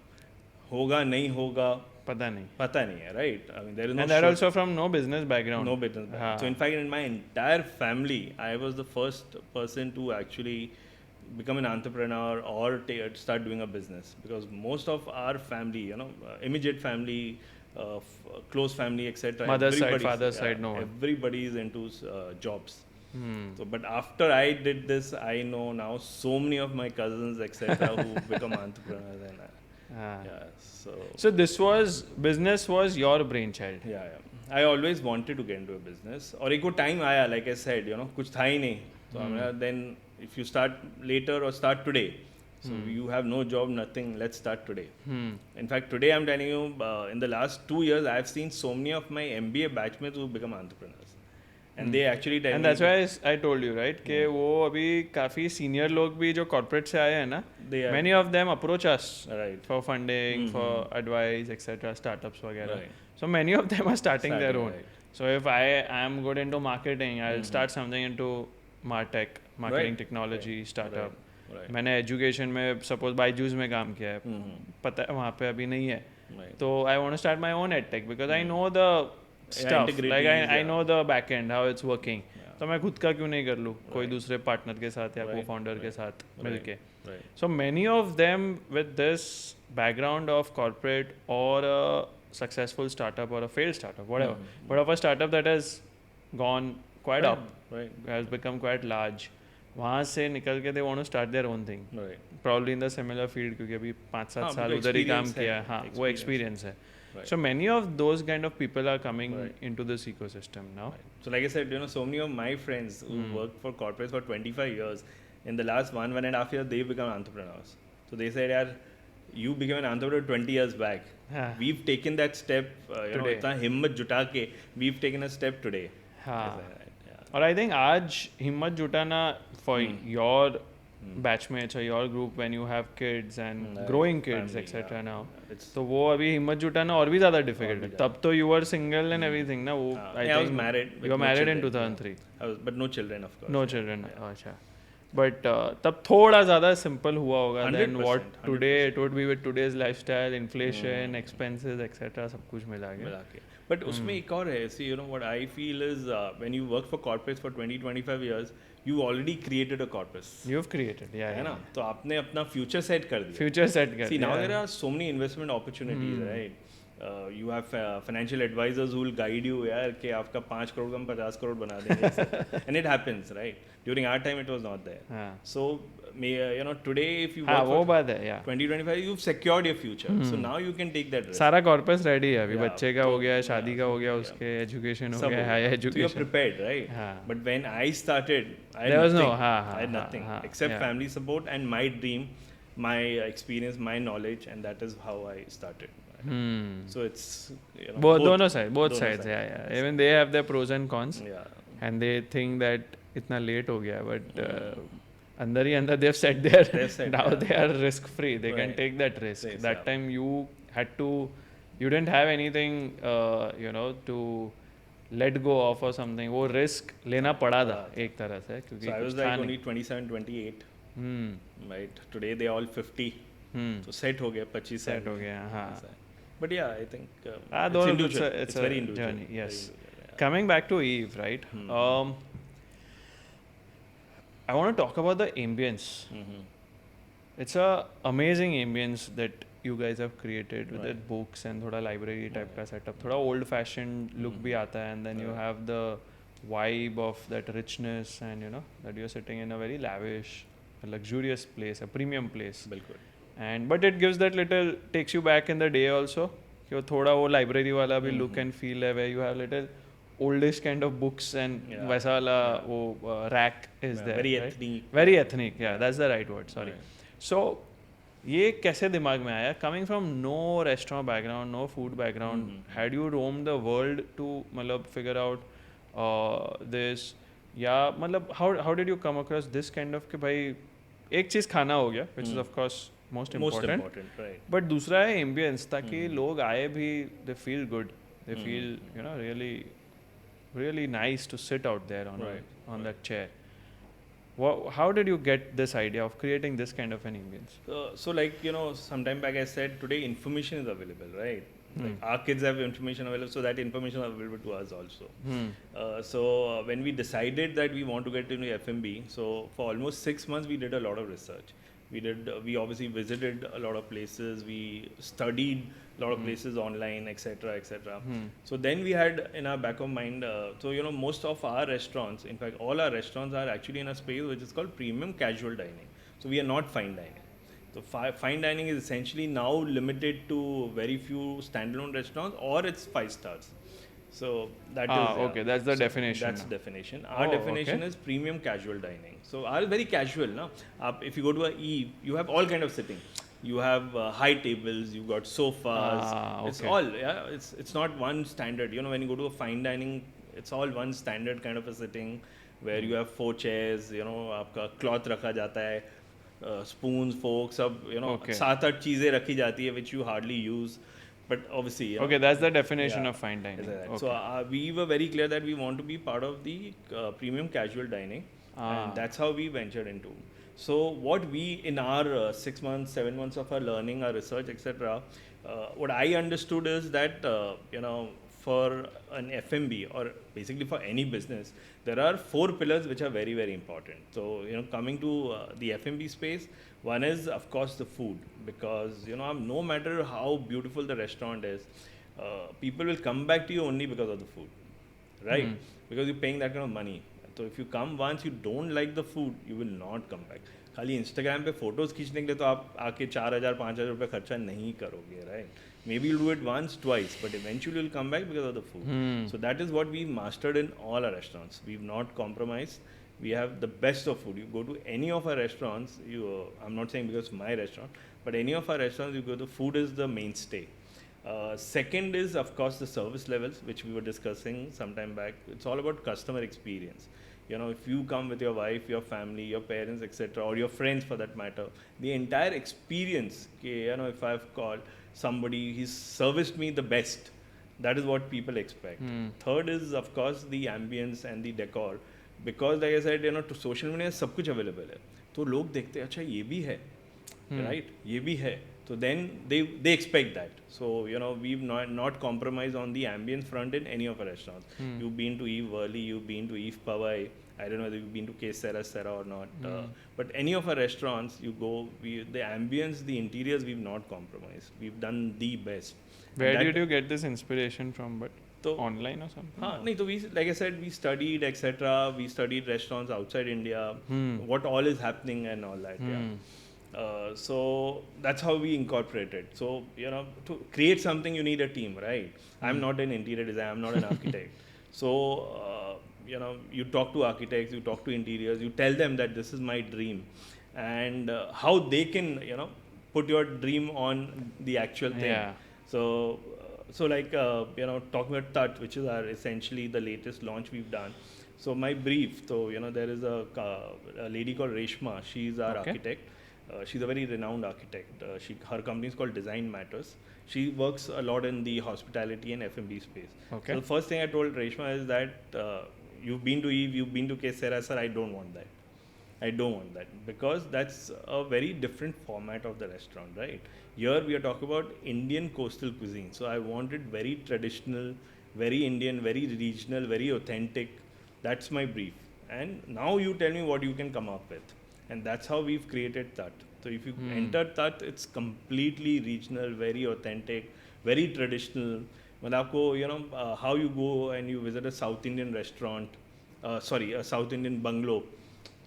hoga nahi hoga, Pata nahi. pata nahi hai, right? I mean, there is no. And that sure- also from no business background. no business. हाँ. So in fact, in my entire family, I was the first person to actually become an entrepreneur or start doing a business, because most of our family, you know, immediate family, close family, etc. Mother's side, everybody's- father's side, no one. Everybody is into jobs. So, but after I did this, I know now so many of my cousins, etc., who become entrepreneurs, and हाँ. yeah, so So business was your brainchild. yeah. I always wanted to get into a business. और एक वो time आया, like I said, you know, कुछ था ही नहीं. So then if you start later or start today, so you have no job, nothing. Let's start today. In fact, today I'm telling you, in the last 2 years, I've seen so many of my MBA batchmates who become entrepreneurs, and they actually tell And me. that's why I told you, right, कि वो अभी काफी senior लोग भी जो corporate से आए हैं ना, They are- many of them approach us Right. for funding, for advice, etc., startups वगैरह. Right. So many of them are starting their Starting, own. right. So if I am good into marketing, I'll start something into martech, marketing Right. technology startup. Right. मैंने education में suppose Byju's में काम किया है, पता है वहाँ पे अभी नहीं है, Right. तो I want to start my own edtech because I know the stuff, integrities, like I yeah. Know the back end how it's working, तो मैं खुद का क्यों नहीं कर लूँ कोई दूसरे पार्टनर के साथ या Right. को फाउंडर के साथ मिलके. Right. So many of them with this background of corporate or a successful startup or a failed startup, whatever, but of a startup that has gone quite up, Right. has become quite large, वहाँ से निकल के they want to start their own thing, Right. probably in the similar field क्योंकि अभी 5-7 हाँ, साल उनको उधर ही काम experience किया है, है, हाँ वो experience experience है. Right. So many of those kind of people are coming Right. into this ecosystem now. So like I said, you know, so many of my friends who worked for corporates for 25 years, in the last 1.5 years, they've become entrepreneurs. So they said, यार, you became an entrepreneur 20 years back. हाँ. We've taken that step, you know, Today. इतना हिम्मत जुटा के, we've taken a step today. हाँ. Yeah. और I think आज हिम्मत जुटाना फॉर योर बैचमेट्स और your group when you have kids and growing kids family, etcetera yeah. Now, It's- तो वो अभी हिम्मत जुटाना और भी ज़्यादा डिफिकल्ट है. तब तो you were single and everything ना, वो I was married. You with were no married in children, 2003. but no children, of course. No children. अच्छा. बट तब थोड़ा ज़्यादा सिंपल हुआ होगा then 100%, what today 100%. It would be with today's lifestyle inflation expenses etcetera सब कुछ मिला के. मिला के बट उसमें एक और है see what I feel is when you work for corporates for 20-25 years you already created a corpus. You've created, yeah, है yeah, ना, तो आपने अपना फ्यूचर सेट कर दिया. future set कर See, now दिया. there are so many investment opportunities, right? You have financial advisors who will guide you यार कि आपका 5 करोड़ का हम 50 करोड़ बना देंगे. And it happens, right? During our time it was not there. हाँ. So today if you हाँ work वो for बात है, yeah. 20-25 you've secured your future. So now you can take that risk. सारा कॉर्पस रेडी है अभी. Yeah, बच्चे का तो- हो गया, शादी का हो गया, yeah. उसके एजुकेशन हो सब गया, हो हाई गया. So you're education. prepared, right? हाँ. But when I started, I had There was no- nothing. हाँ, I had हाँ, nothing हाँ, except yeah. family support and my dream, my experience, my knowledge, and that is how I started. So it's दोनों side, both sides, sides. yeah, yeah. Even they have their pros and cons. Yeah. And they think that इतना late हो गया, but अंदर ही अंदर they've set their They've set, now yeah. they are risk free. They can Right. take that risk. Yes, That yeah. time you didn't have anything to let go of or something. वो risk लेना पड़ा था एक तरह से, क्योंकि So I was कुछ था like only नहीं. 27, 28. Right. Today they all 50. So set हो गया 25 Set हो गया, हाँ. But yeah, I think it's दोनों individual. it's very a individual. journey. Yes. Very individual, yeah. Coming back to Eve, right? I want to talk about the ambience. It's a amazing ambience that you guys have created with the books and thoda library type का setup. थोड़ा old fashioned look भी आता है, and then you have the vibe of that richness, and that you're sitting in a very lavish, luxurious place, a premium place. बिल्कुल. And but it gives that little, takes you back in the day also. कि वो थोड़ा वो library वाला भी look and feel है, where you have little oldish kind of books and वैसा वाला वो rack is there. Very right? ethnic. Very ethnic, yeah, that's the right word, sorry. Right. So ये कैसे दिमाग में आया? Coming from no restaurant background, no food background, had you roamed the world to मतलब figure out this, या मतलब how did you come across this kind of कि भाई एक चीज़ खाना हो गया, which is of course most important, right. but दूसरा है ambience, ताकि लोग आए भी they feel good, they feel really nice to sit out there on that chair. How did you get this idea of creating this kind of an ambience? So like sometime back I said today information is available, right? Like our kids have information available, so that information is available to us also. So when we decided that we want to get into F&B, so for almost 6 months we did a lot of research. We obviously visited a lot of places, we studied a lot of places online, etc. So then we had in our back of mind, so most of our restaurants, in fact all our restaurants are actually in a space which is called premium casual dining. So we are not fine dining. So fine dining is essentially now limited to very few standalone restaurants, or it's 5 stars. So that is okay, that's the definition. That's the definition. Our definition is premium casual dining. So ours is very casual, no? If you go to a Eve, you have all kind of sitting. You have high tables, you got sofas. Okay. It's all it's not one standard. When you go to a fine dining, it's all one standard kind of a sitting where you have 4 chairs. आपका cloth रखा जाता है, spoons, forks, सब 7-8 चीजें रखी जाती है which you hardly use. But obviously, okay, that's the definition of fine dining. Okay. So we were very clear that we want to be part of the premium casual dining, and that's how we ventured into. So what we in our 6 months, 7 months of our learning, our research, etc. What I understood is that for an F&B or basically for any business, there are 4 pillars which are very, very important. So coming to the F&B space, one is of course the food, because no matter how beautiful the restaurant is, people will come back to you only because of the food, right? Because you're paying that kind of money. So if you come once, you don't like the food, you will not come back. खाली Instagram पे photos खींचने के लिए तो आप आके 4,000-5,000 रुपये खर्चा नहीं करोगे, right? Maybe you'll do it once, twice, but eventually you'll come back because of the food. So that is what we mastered in all our restaurants. We've not compromised. We have the best of food. You go to any of our restaurants, I'm not saying because it's my restaurant, but any of our restaurants, you go to, food is the mainstay. Second is, of course, the service levels, which we were discussing some time back. It's all about customer experience. If you come with your wife, your family, your parents, etc., or your friends for that matter, the entire experience, if I've called somebody, he's serviced me the best, that is what people expect. Third is, of course, the ambience and the decor, because like I said, to social media सब कुछ available है, तो लोग देखते हैं अच्छा ये भी है, right? ये भी है, so then they expect that. So we've not compromised on the ambience front in any of our restaurants. You've been to Eve Worli, you've been to Eve Pawai. I don't know whether you've been to K Sera or not, but any of our restaurants you go, the ambience, the interiors, we've not compromised. We've done the best. Where did you get this inspiration from? But तो online or something? हाँ नहीं, तो we, like I said, we studied etc. We studied restaurants outside India, what all is happening and all that. So that's how we incorporated. So to create something you need a team, right? I'm not an interior designer, I'm not an architect. So you talk to architects, you talk to interiors, you tell them that this is my dream, and how they can put your dream on the actual thing. So like talking about Tat, which is our essentially the latest launch we've done. So my brief, so there is a lady called Reshma. She's our architect. She's a very renowned architect. Her company is called Design Matters. She works a lot in the hospitality and F&B space. So the first thing I told Reshma is that you've been to Eve, you've been to K Sera, sir. I don't want that. I don't want that, because that's a very different format of the restaurant, right? Here we are talking about Indian coastal cuisine. So I want it very traditional, very Indian, very regional, very authentic. That's my brief. And now you tell me what you can come up with. And that's how we've created Tat. So if you enter Tat, it's completely regional, very authentic, very traditional. When आपको, how you go and you visit a South Indian restaurant, a South Indian bungalow,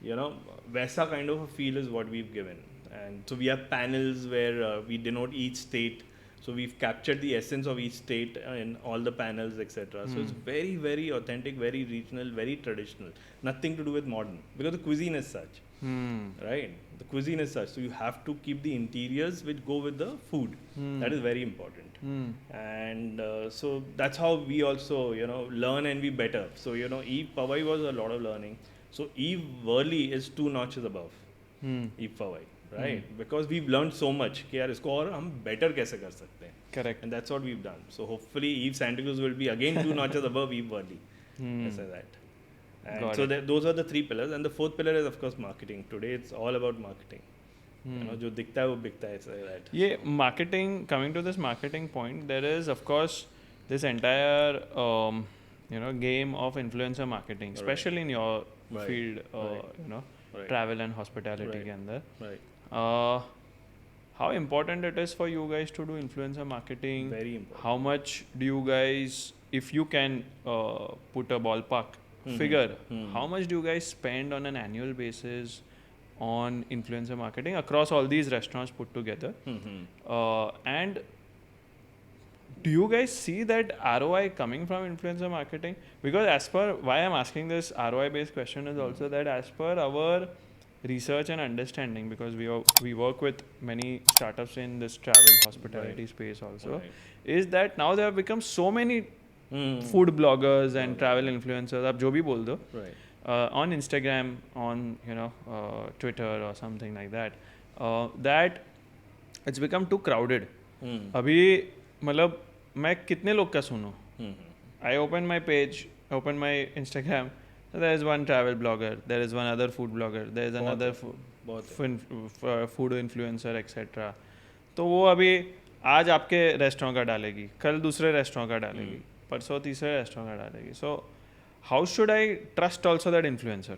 वैसा kind of a feel is what we've given. And so we have panels where we denote each state. So we've captured the essence of each state in all the panels, etc. So it's very, very authentic, very regional, very traditional. Nothing to do with modern, because the cuisine is such, right? The cuisine is such. So you have to keep the interiors which go with the food. That is very important. And so that's how we also, learn and be better. So, Eve Pawai was a lot of learning. So Eve Worli is 2 notches above Eve Pawai, right? Because we've learned so much कि यार इसको और हम better कैसे कर सकते हैं. Correct. And that's what we've done. So hopefully Eve Santa Cruz will be again 2 notches above Eve Worli. Say that. And so those are the 3 pillars. And the 4th pillar is of course marketing. Today it's all about marketing. जो दिखता है वो बिकता है, say that. Yeah, marketing, coming to this marketing point, there is of course this entire game of influencer marketing, especially in your field, travel and hospitality के अंदर. Right. How important it is for you guys to do influencer marketing? Very important. How much do you guys, if you can put a ballpark figure, how much do you guys spend on an annual basis on influencer marketing across all these restaurants put together? And do you guys see that ROI coming from influencer marketing? Because as per, why I'm asking this ROI based question is also that as per our research and understanding, because we work with many startups in this travel hospitality space also, is that now there have become so many food bloggers and travel influencers, आप जो भी बोल दो, on Instagram, on Twitter or something like that, that it's become too crowded. अभी मतलब मैं कितने लोग का सुनूं? I open my page, open my Instagram. There is one travel blogger, there is one other food blogger, there is another food influencer, etc. तो वो अभी आज आपके रेस्टोरेंट का डालेगी, कल दूसरे रेस्टोरेंट का डालेगी, परसों तीसरे रेस्टोरेंट का डालेगी. So how should I trust also that influencer?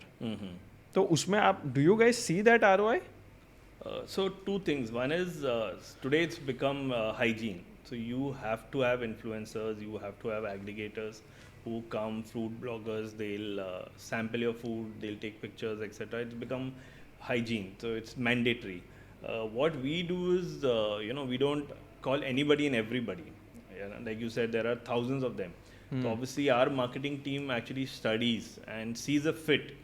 तो उसमें आप, do you guys see that ROI? So 2 things. One is today it's become hygiene. So you have to have influencers, you have to have aggregators who come, food bloggers, they'll sample your food, they'll take pictures, etc. It's become hygiene, so it's mandatory. What we do is, we don't call anybody and everybody. Like you said, there are thousands of them. So obviously our marketing team actually studies and sees a fit.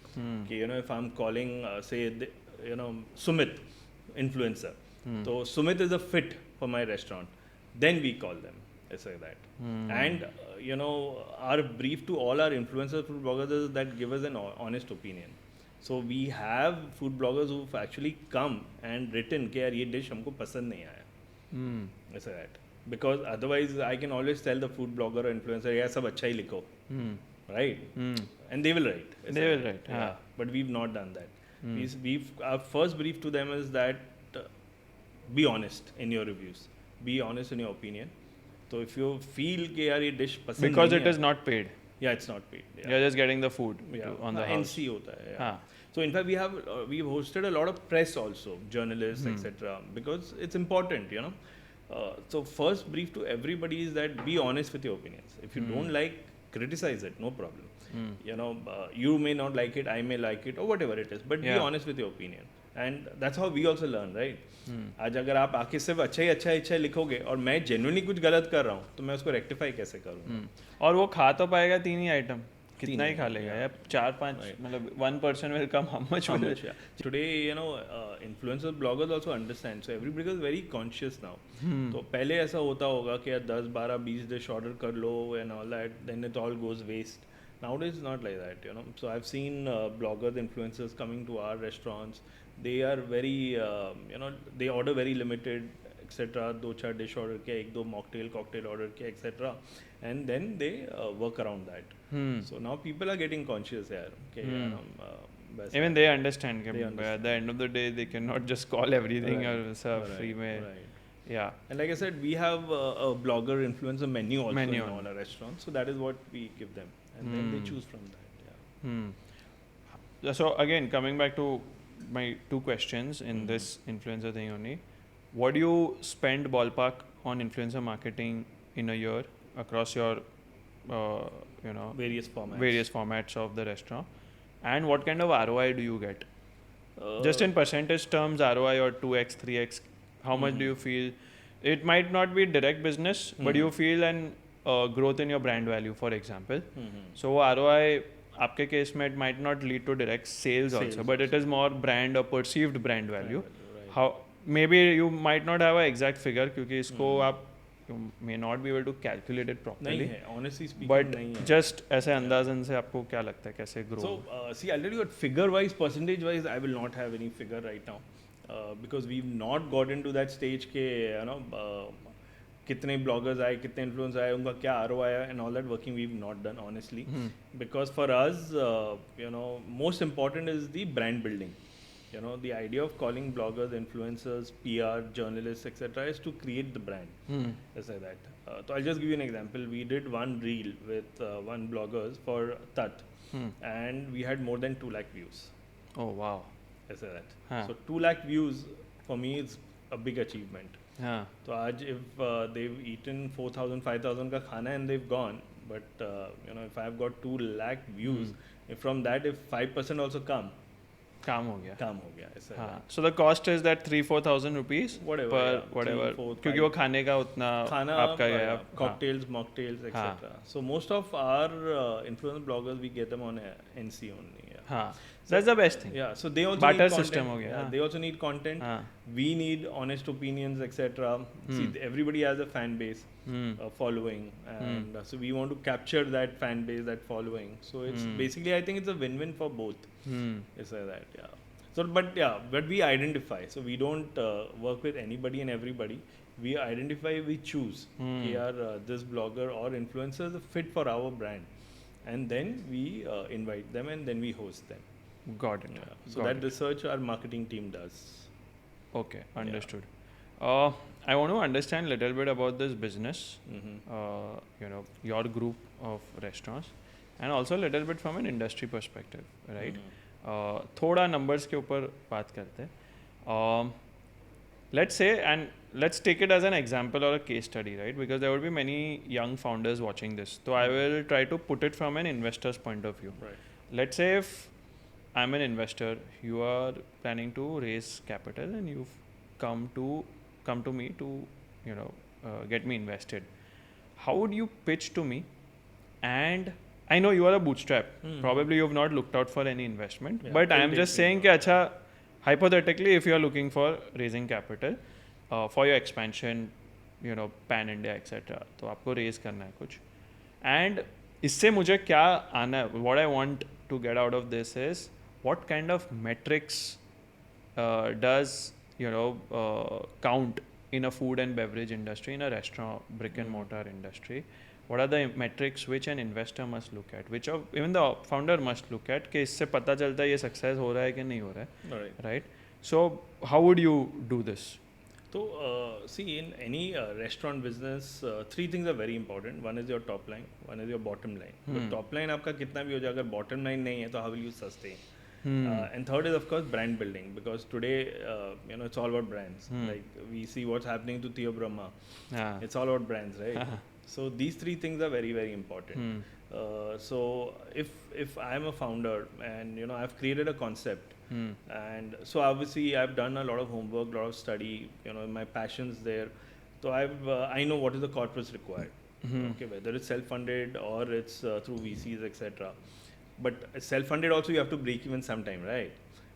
Okay, if I'm calling, Sumit, influencer. So Sumit is a fit for my restaurant. Then we call them. I say that. And our brief to all our influencers, food bloggers, is that give us an honest opinion. So we have food bloggers who've actually come and written कि यार ये dish हमको पसंद नहीं आया. I say that. Because otherwise I can always tell the food blogger or influencer यार सब अच्छा ही लिखो. right? And they will write. They will write. Yeah. But we've not done that. Hmm. Our first brief to them is that be honest in your reviews. Be honest in your opinion. So if you feel कि यार ये dish पसंद Because नहीं it है, is not paid. yeah, it's not paid. Yeah. You're just getting the food on the house. NC होता है. Yeah. हाँ. So in fact we've hosted a lot of press also, journalists, etc. Because it's important, you know. So first brief to everybody is that be honest with your opinions. If you don't like, criticize it, no problem. You know, you may not like it, I may like it, or whatever it is, but be honest with your opinion. And that's how we also learn, right? आज अगर आप आके सिर्फ अच्छा लिखोगे और मैं genuinely कुछ गलत कर रहा हूँ तो मैं उसको rectify कैसे करूँगा? और वो खा तो पाएगा 3 ही आइटम, कितना ही खा लेगा यार, 4-5 मतलब 1% will come, how much will it? Today, you know, influencers, bloggers also understand. So everybody is very conscious now. तो पहले ऐसा होता होगा कि यार 10, 12, 20 dish order कर लो and all that, then it all goes waste. Nowadays, it's not like that, you know. So I've seen bloggers, influencers coming to our restaurants. They are very, you know, they order very limited, etc. 2-4 dish order किया, 1-2 mocktail, cocktail order किया, etc. And then they work around that. So now people are getting conscious here. Okay, Even they understand that at the end of the day they cannot just call everything or serve free में. Yeah. And like I said, we have a blogger influencer menu also in all our restaurants. So that is what we give them, and then they choose from that. Yeah. So again, coming back to my 2 questions in this influencer thing only, what do you spend ballpark on influencer marketing in a year across your you know, various formats of the restaurant, and what kind of ROI do you get? Just in percentage terms, ROI or 2x 3x, how much do you feel? It might not be direct business, but you feel an growth in your brand value, for example. So ROI आपके case में it might not lead to direct sales also, but it is more brand or perceived brand value. How maybe you might not have an exact figure क्योंकि इसको आप you may not be able to calculate it properly. नहीं है, honestly speaking, but नहीं है. just ऐसे अंदाज़न से आपको क्या लगता है कैसे grow? So see, I'll tell you what, figure wise, percentage wise, I will not have any figure right now, because we've not got into that stage के you know कितने bloggers आए, कितने influencers आए, उनका क्या ROI है, and all that working we've not done honestly, because for us you know, most important is the brand building. You know, the idea of calling bloggers, influencers, PR, journalists, etc. is to create the brand. Just like that. So I'll just give you an example. We did one reel with one bloggers for Tat, and we had more than 2 lakh views. Oh wow! Just like that. So 2 lakh views for me is a big achievement. So आज if they've eaten 4,000, 5,000 का खाना and they've gone, but you know, if I've got 2 lakh views, if from that if 5% also come, काम हो गया ऐसा. हाँ. So the cost is that 3,000-4,000 rupees per whatever, क्योंकि वो खाने का उतना आपका गया. Cocktails, mocktails, etc. So most of our influencer bloggers we get them on NC only. हाँ. That's the best thing. Yeah. So they also barter need content. system हो गया. Yeah, they also need content. We need honest opinions, etc. See, everybody has a fan base, following, and so we want to capture that fan base, that following. So it's basically, I think it's a win-win for both. It's like that. Yeah. So, but we identify. So we don't work with anybody and everybody. We identify, we choose. We are this blogger or influencer is a fit for our brand, and then we invite them and then we host them. Got it. Yeah. So that research our marketing team does. Okay, understood. I want to understand a little bit about this business. You know, your group of restaurants, and also a little bit from an industry perspective, right? थोड़ा numbers के ऊपर बात करते हैं. Let's say, and let's take it as an example or a case study, right? Because there will be many young founders watching this. So I will try to put it from an investor's point of view. Right. Let's say if I'm an investor, you are planning to raise capital and you've come to me to, you know, get me invested. How would you pitch to me? And I know you are a bootstrap. Probably you've not looked out for any investment, but I am just saying that acha, hypothetically, if you are looking for raising capital for your expansion, you know, pan India, etc. तो आपको raise करना है कुछ. And इससे मुझे क्या आना है? What I want to get out of this is what kind of metrics does, you know, count in a food and beverage industry, in a restaurant, brick and mortar industry, what are the metrics which an investor must look at, which even the founder must look at, कि इससे पता चलता है ये success हो रहा है कि नहीं हो रहा है, right? So how would you do this? So see, in any restaurant business, three things are very important. One is your top line, one is your bottom line. तो top line आपका कितना भी हो जाए, अगर bottom line नहीं है तो how will you sustain? And third is of course brand building, because today it's all about brands. Like we see what's happening to Theo Brahma. It's all about brands, right? So these three things are very, very important. So if I'm a founder and I've created a concept, and so obviously I've done a lot of homework, a lot of study, my passions there. So I know what is the corpus required. Okay, whether it's self-funded or it's through VCs, etc. But self-funded also you have to break even sometime, right?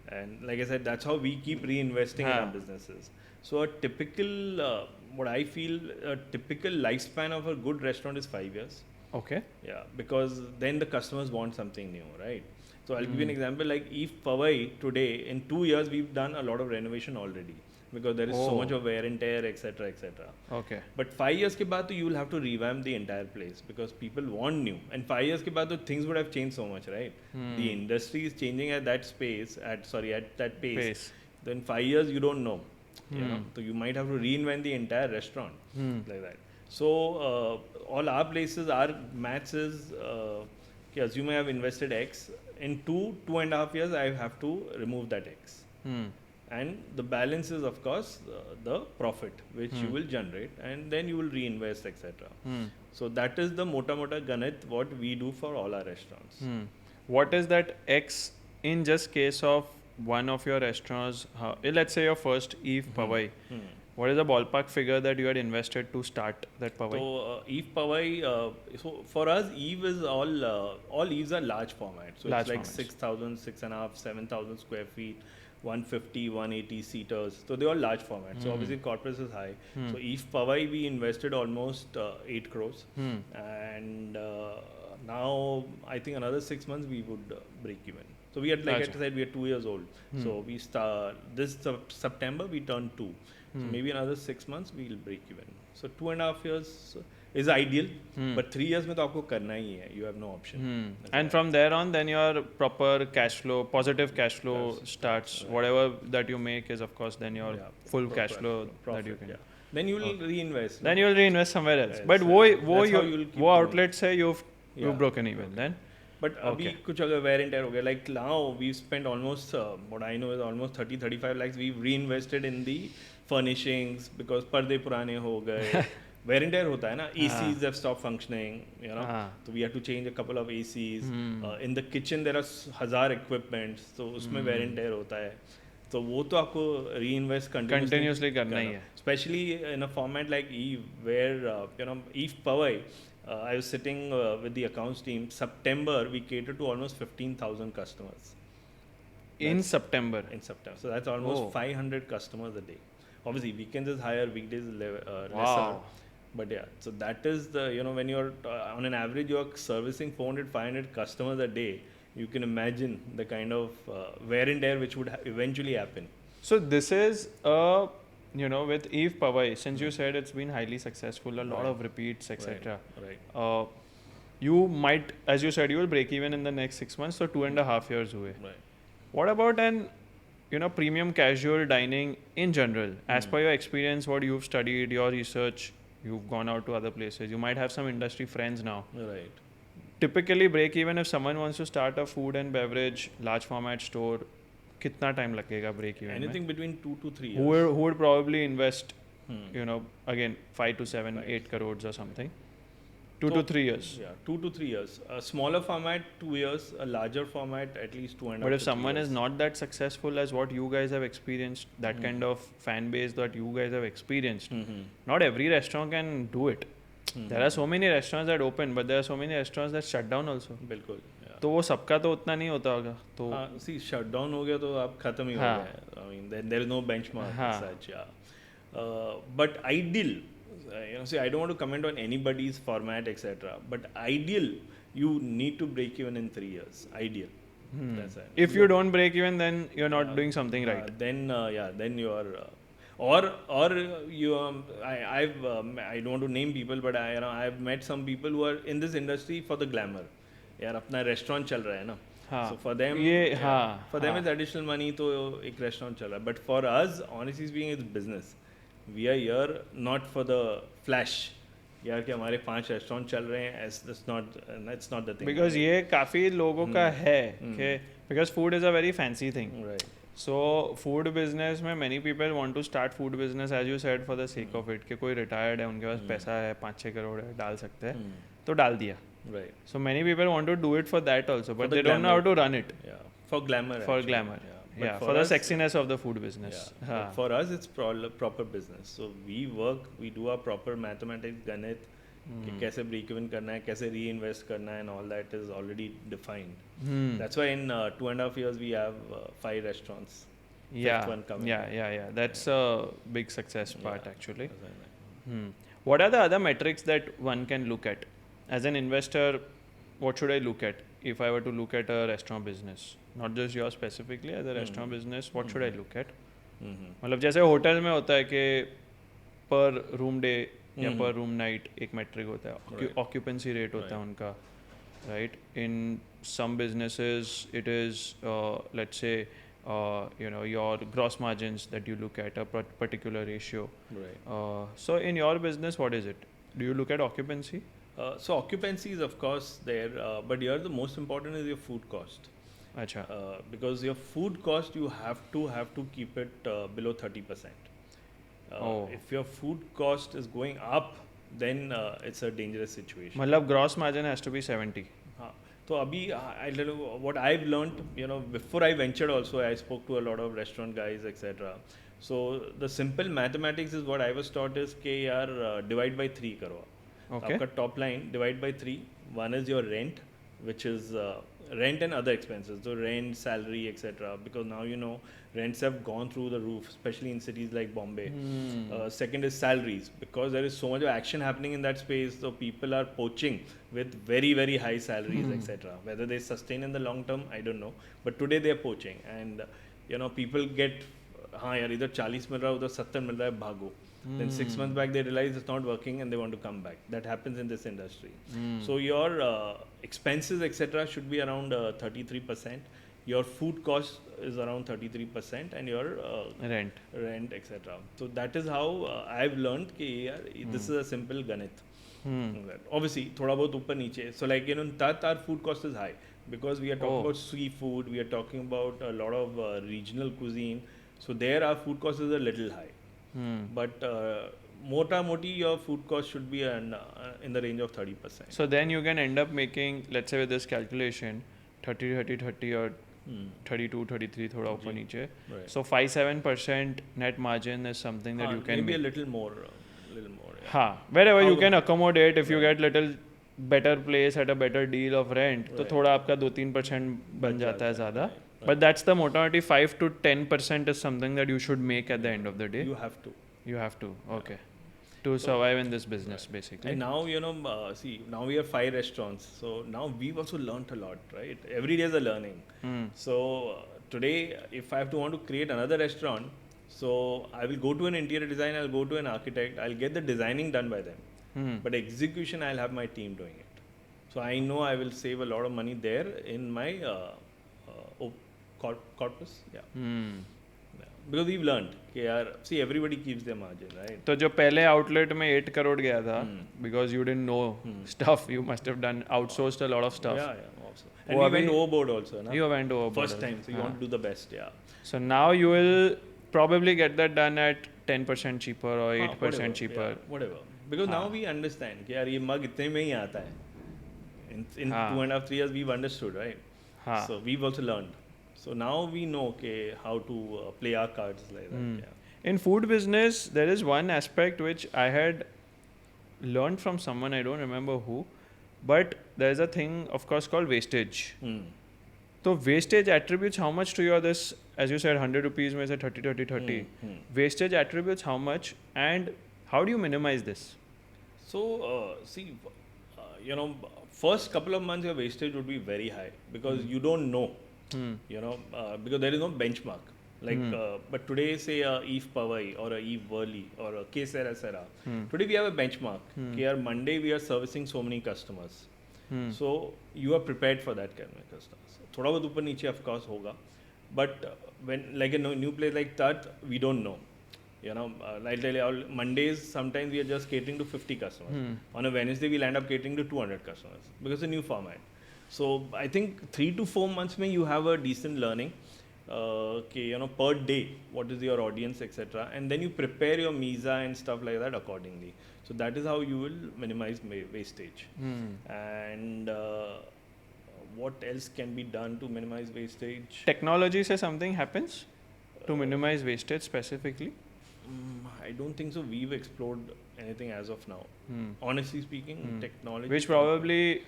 And like I said, that's how we keep reinvesting in our businesses. So a typical, what I feel, a typical lifespan of a good restaurant is 5 years. Okay. Yeah, because then the customers want something new, right? So I'll give you an example. Like Eve Powai today, in 2 years we've done a lot of renovation already, because there is so much of wear and tear, etc., etc. Okay. But 5 years ke baad, you will have to revamp the entire place, because people want new. And 5 years ke baad, things would have changed so much, right? The industry is changing at that that pace. Then 5 years you don't know, so you might have to reinvent the entire restaurant like that. So all our places, our maths is, assume I have invested X, in 2.5 years I have to remove that X. And the balance is of course the profit which you will generate, and then you will reinvest, etc. So that is the mota ganit what we do for all our restaurants. What is that X in just case of one of your restaurants? Let's say your first Eve Powai. What is the ballpark figure that you had invested to start that Powai? So Eve Powai, so for us Eve is all Eves are large format. So Large it's like formats. 6,000, 6.5, 7,000 square feet, 150, 180 seaters. So they're all large format. So obviously corpus is high. So Eve Powai we invested almost 8 crores. And now I think another 6 months we would break even. So we had, like I said, we are 2 years old. So we start this September we turned 2. So maybe another 6 months we'll break even. So 2.5 years is ideal, but 3 years में तो आपको करना ही है. You have no option. And from there on, then your proper cash flow, positive cash flow starts. Whatever that you make is, of course, then your full cash flow profit, that you can. Then you will reinvest. Then you will reinvest somewhere else. Yes, But वो outlet से you've broken even then. But अभी कुछ अगर wear and tear हो गया, like now we've spent almost what I know is almost 30-35 lakhs we've reinvested in the furnishings, because पर्दे पुराने हो गए. Wear and tear होता है ना, ACs have stopped functioning, so we have to change a couple of ACs. In the kitchen there are 1,000 equipments, so उसमें wear and tear होता है. तो वो तो आपको reinvest continuously करना ही है. Especially in a format like Eve, where Eve Powai, I was sitting with the accounts team. September we cater to almost 15,000 customers. In September. So that's almost 500 customers a day. Obviously weekends is higher, weekdays is lesser. Wow. But yeah, so that is the, when you're on an average you're servicing 400-500 customers a day, you can imagine the kind of wear and tear which would eventually happen. So this is with Eve Powai, since you said it's been highly successful, a lot of repeats, etc. Right. You might, as you said, you will break even in the next 6 months, so 2.5 years away. Right. What about an premium casual dining in general? As per your experience, what you've studied, your research, you've gone out to other places, you might have some industry friends now. Right. Typically break even if someone wants to start a food and beverage large format store, कितना time लगेगा break even? Anything between 2 to 3 years. Who would probably invest, again 5 to 7, 8 crores or something? 2 to 3 years. Yeah, 2 to 3 years. A smaller format 2 years, a larger format at least 2.5. But if someone is not that successful as what you guys have experienced, that kind of fan base that you guys have experienced, not every restaurant can do it. There are so many restaurants that open, but there are so many restaurants that shut down also. बिल्कुल. तो वो सबका तो उतना नहीं होता होगा. तो see shut down हो गया तो आप खत्म ही हो गए. I mean there is no benchmark as such. But ideal, see I don't want to comment on anybody's format etc. But ideal, you need to break even in 3 years. Ideal. That's it. If you don't break even, then you're not doing something right. Then you are. or you I don't want to name people, but I've met some people who are in this industry for the glamour. यार अपना restaurant चल रहा है ना, हाँ so for them, ये yeah, हाँ for them हाँ it's additional money, तो एक रेस्टोरेंट चल रहा है. But for us, honestly speaking, it's business. We are here not for the flash. यार कि हमारे 5 रेस्टोरेंट चल रहे हैं, that's not the thing. Because ये काफ़ी लोगों का है कि because food is a very fancy thing. Right. So food business में many people want to start food business as you said for the sake of it कि कोई retired है, उनके पास पैसा है, 5-6 करोड़ है, डाल सकते हैं तो डाल दिया. Right. So many people want to do it for that also, but the they don't know how glamour. to run it. Yeah. For glamour. For actually. glamour. But Yeah, for the us, sexiness of the food business. Yeah. हाँ. But for us, it's proper business. So we do our proper mathematics, गणित, कि कैसे break even करना है, कैसे reinvest करना है, and all that is already defined. That's why in 2.5 years we have 5 restaurants. Yeah, Fifth one coming. yeah. That's a big success part actually. That's what I like. What are the other metrics that one can look at? As an investor, what should I look at if I were to look at a restaurant business? Not just yours specifically, as a restaurant business, what should I look at? मतलब जैसे hotel में होता है कि पर room day या पर room night एक मेट्रिक होता है, ऑक्यूपेंसी रेट होता है उनका, right? In some businesses it is let's say your gross margins that you look at, a particular ratio. Right. So in your business, what is it? Do you look at occupancy? So occupancy is of course there, but here the most important is your food cost. Acha. Because your food cost you have to keep it below 30%. If your food cost is going up, then it's a dangerous situation. मतलब gross margin has to be 70. हाँ, तो अभी I tell you what I've learned, before I ventured also, I spoke to a lot of restaurant guys, etc. So the simple mathematics is what I was taught is कि यार divide by 3 करो. Okay. आपका top line divide by 3. One is your rent, which is rent and other expenses. So rent, salary, etc. Because now rents have gone through the roof, especially in cities like Bombay. Second is salaries, because there is so much of action happening in that space. So people are poaching with very, very high salaries, etc. Whether they sustain in the long term, I don't know. But today they are poaching, and people get हाँ यार इधर 40 मिल रहा है, उधर 70 मिल रहा है, भागो. Then 6 months back they realize it's not working and they want to come back. That happens in this industry. So your expenses etc. should be around 33%. Your food cost is around 33%, and your rent etc. So that is how I've learned कि यार this is a simple ganit. Obviously थोड़ा बहुत ऊपर नीचे. So like that our food cost is high because we are talking about seafood, we are talking about a lot of regional cuisine. So there our food cost is a little high. But mota moti your food cost should be in the range of 30%. So then you can end up making, let's say with this calculation, 30 or 32, 33 थोड़ा ऊपर नीचे. So 5-7% net margin is something that you can maybe make. a little more. Yeah. हाँ, wherever you can accommodate. If you get little better place at a better deal of rent, तो थोड़ा आपका 2-3% बन जाता है ज़्यादा. But that's the motamoti 5 to 10% is something that you should make at the end of the day. You have to. Okay. To survive in this business, basically. And now, see, now we have 5 restaurants. So now we've also learned a lot, right? Every day is a learning. So today, if I have to want to create another restaurant, so I will go to an interior designer, I'll go to an architect, I'll get the designing done by them. But execution, I'll have my team doing it. So I know I will save a lot of money there in my corpus. Because we've learned कि यार see everybody keeps their margin, right? तो जो पहले outlet में 8 करोड़ गया था, because you didn't know stuff, you must have done outsourced a lot of stuff. Yeah, also. And we went overboard also, na? You went overboard. First time, so you want to do the best, So now you will probably get that done at 10% cheaper or 8% cheaper. Whatever. Because now we understand कि यार ये मग इतने में ही आता है. In 2.5-3 years we've understood, right? So we've also learned. So now we know how to play our cards like that. In food business, there is one aspect which I had learned from someone, I don't remember who, but there is a thing, of course, called wastage. So wastage attributes how much to your this, as you said, 100 rupees में से 30. Wastage attributes how much, and how do you minimize this? So see, first couple of months your wastage would be very high because you don't know. Because there is no benchmark. Like, but today, say Eve Pawai or a Eve Worley or a K Sera Sera. Today we have a benchmark. Here Monday we are servicing so many customers. So you are prepared for that kind of customers. थोड़ा बहुत ऊपर नीचे of course होगा, but when like a new place like that, we don't know. You know, like Mondays sometimes we are just catering to 50 customers. On a Wednesday we'll end up catering to 200 customers because it's a new format. So I think 3 to 4 months mein you have a decent learning. Okay, you know, per day, what is your audience, etc. And then you prepare your mesa and stuff like that accordingly. So that is how you will minimize wastage. And what else can be done to minimize wastage? Technology say something happens to minimize wastage specifically? I don't think so. We've explored anything as of now. Honestly speaking, technology. Which probably,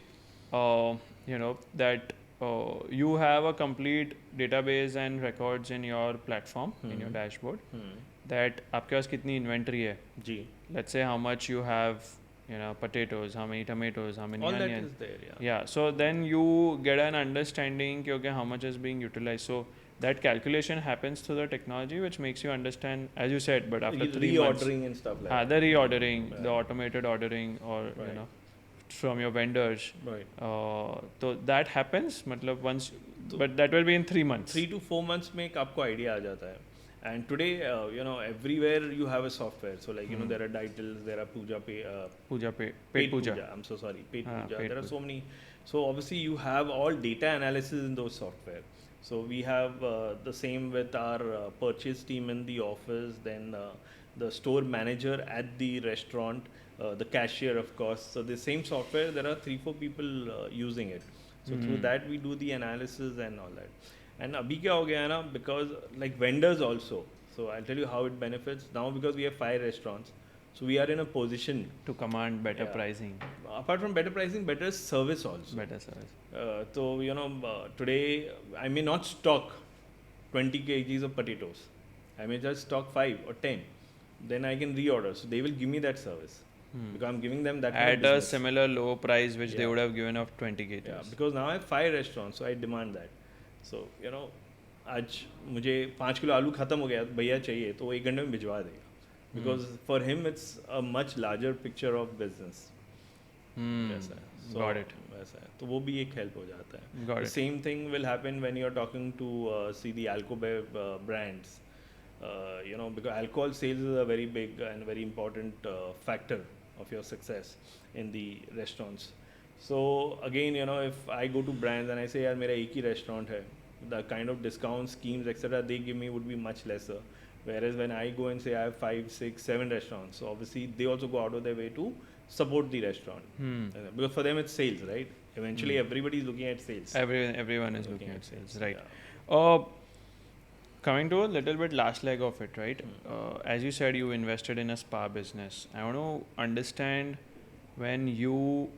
you know, that you have a complete database and records in your platform, in your dashboard, that आपके पास कितनी inventory है. जी. Let's say how much you have, you know, potatoes, how many tomatoes, how many all onions. that is there, yeah. Yeah, so then you get an understanding कि okay, how much is being utilized. So that calculation happens through the technology, which makes you understand, as you said, but after 3 months. Reordering and stuff like that. The reordering, the automated ordering, or you know, from your vendors. Right. So that happens, मतलब once, but that will be in 3 months. 3 to 4 months में एक आपको idea आ जाता है. And today, you know, everywhere you have a software. So like, you know, there are titles, there are paid puja. I'm so sorry, paid puja. There are so many. So obviously you have all data analysis in those software. So we have the same with our purchase team in the office, then the store manager at the restaurant, the cashier of course. So the same software, there are 3-4 people using it. So through that we do the analysis and all that. And abhi kya ho gaya na, because like vendors also. So I'll tell you how it benefits now, because we have 5 restaurants. So we are in a position to command better pricing. Apart from better pricing, better service also. Better service. So you know, today I may not stock 20 kgs of potatoes. I may just stock 5 or 10. Then I can reorder. So they will give me that service. Because I'm giving them that at a similar low price which they would have given of 20 kgs. Yeah, because now I have 5 restaurants, so I demand that. So you know, आज मुझे 5 kilo आलू खत्म हो गया, भैया चाहिए तो वो 1 घंटे में भिजवा देगा. Because for him it's a much larger picture of business. वैसा है. So, got it. वैसा है. तो वो भी एक help हो जाता है. Got the it. same thing will happen when you're talking to see the alcobev brands. You know, because alcohol sales is a very big and very important factor of your success in the restaurants. So again, you know, if I go to brands and I say यार मेरा एक ही restaurant है, the kind of discount schemes etc. they give me would be much lesser. Whereas when I go and say I have 5, 6, 7 restaurants, so obviously they also go out of their way to support the restaurant. Because for them it's sales, right? Eventually everybody is looking at sales. Everyone is looking at sales, right? Coming to a little bit last leg of it, right? As you said, you invested in a spa business. I want to understand, when you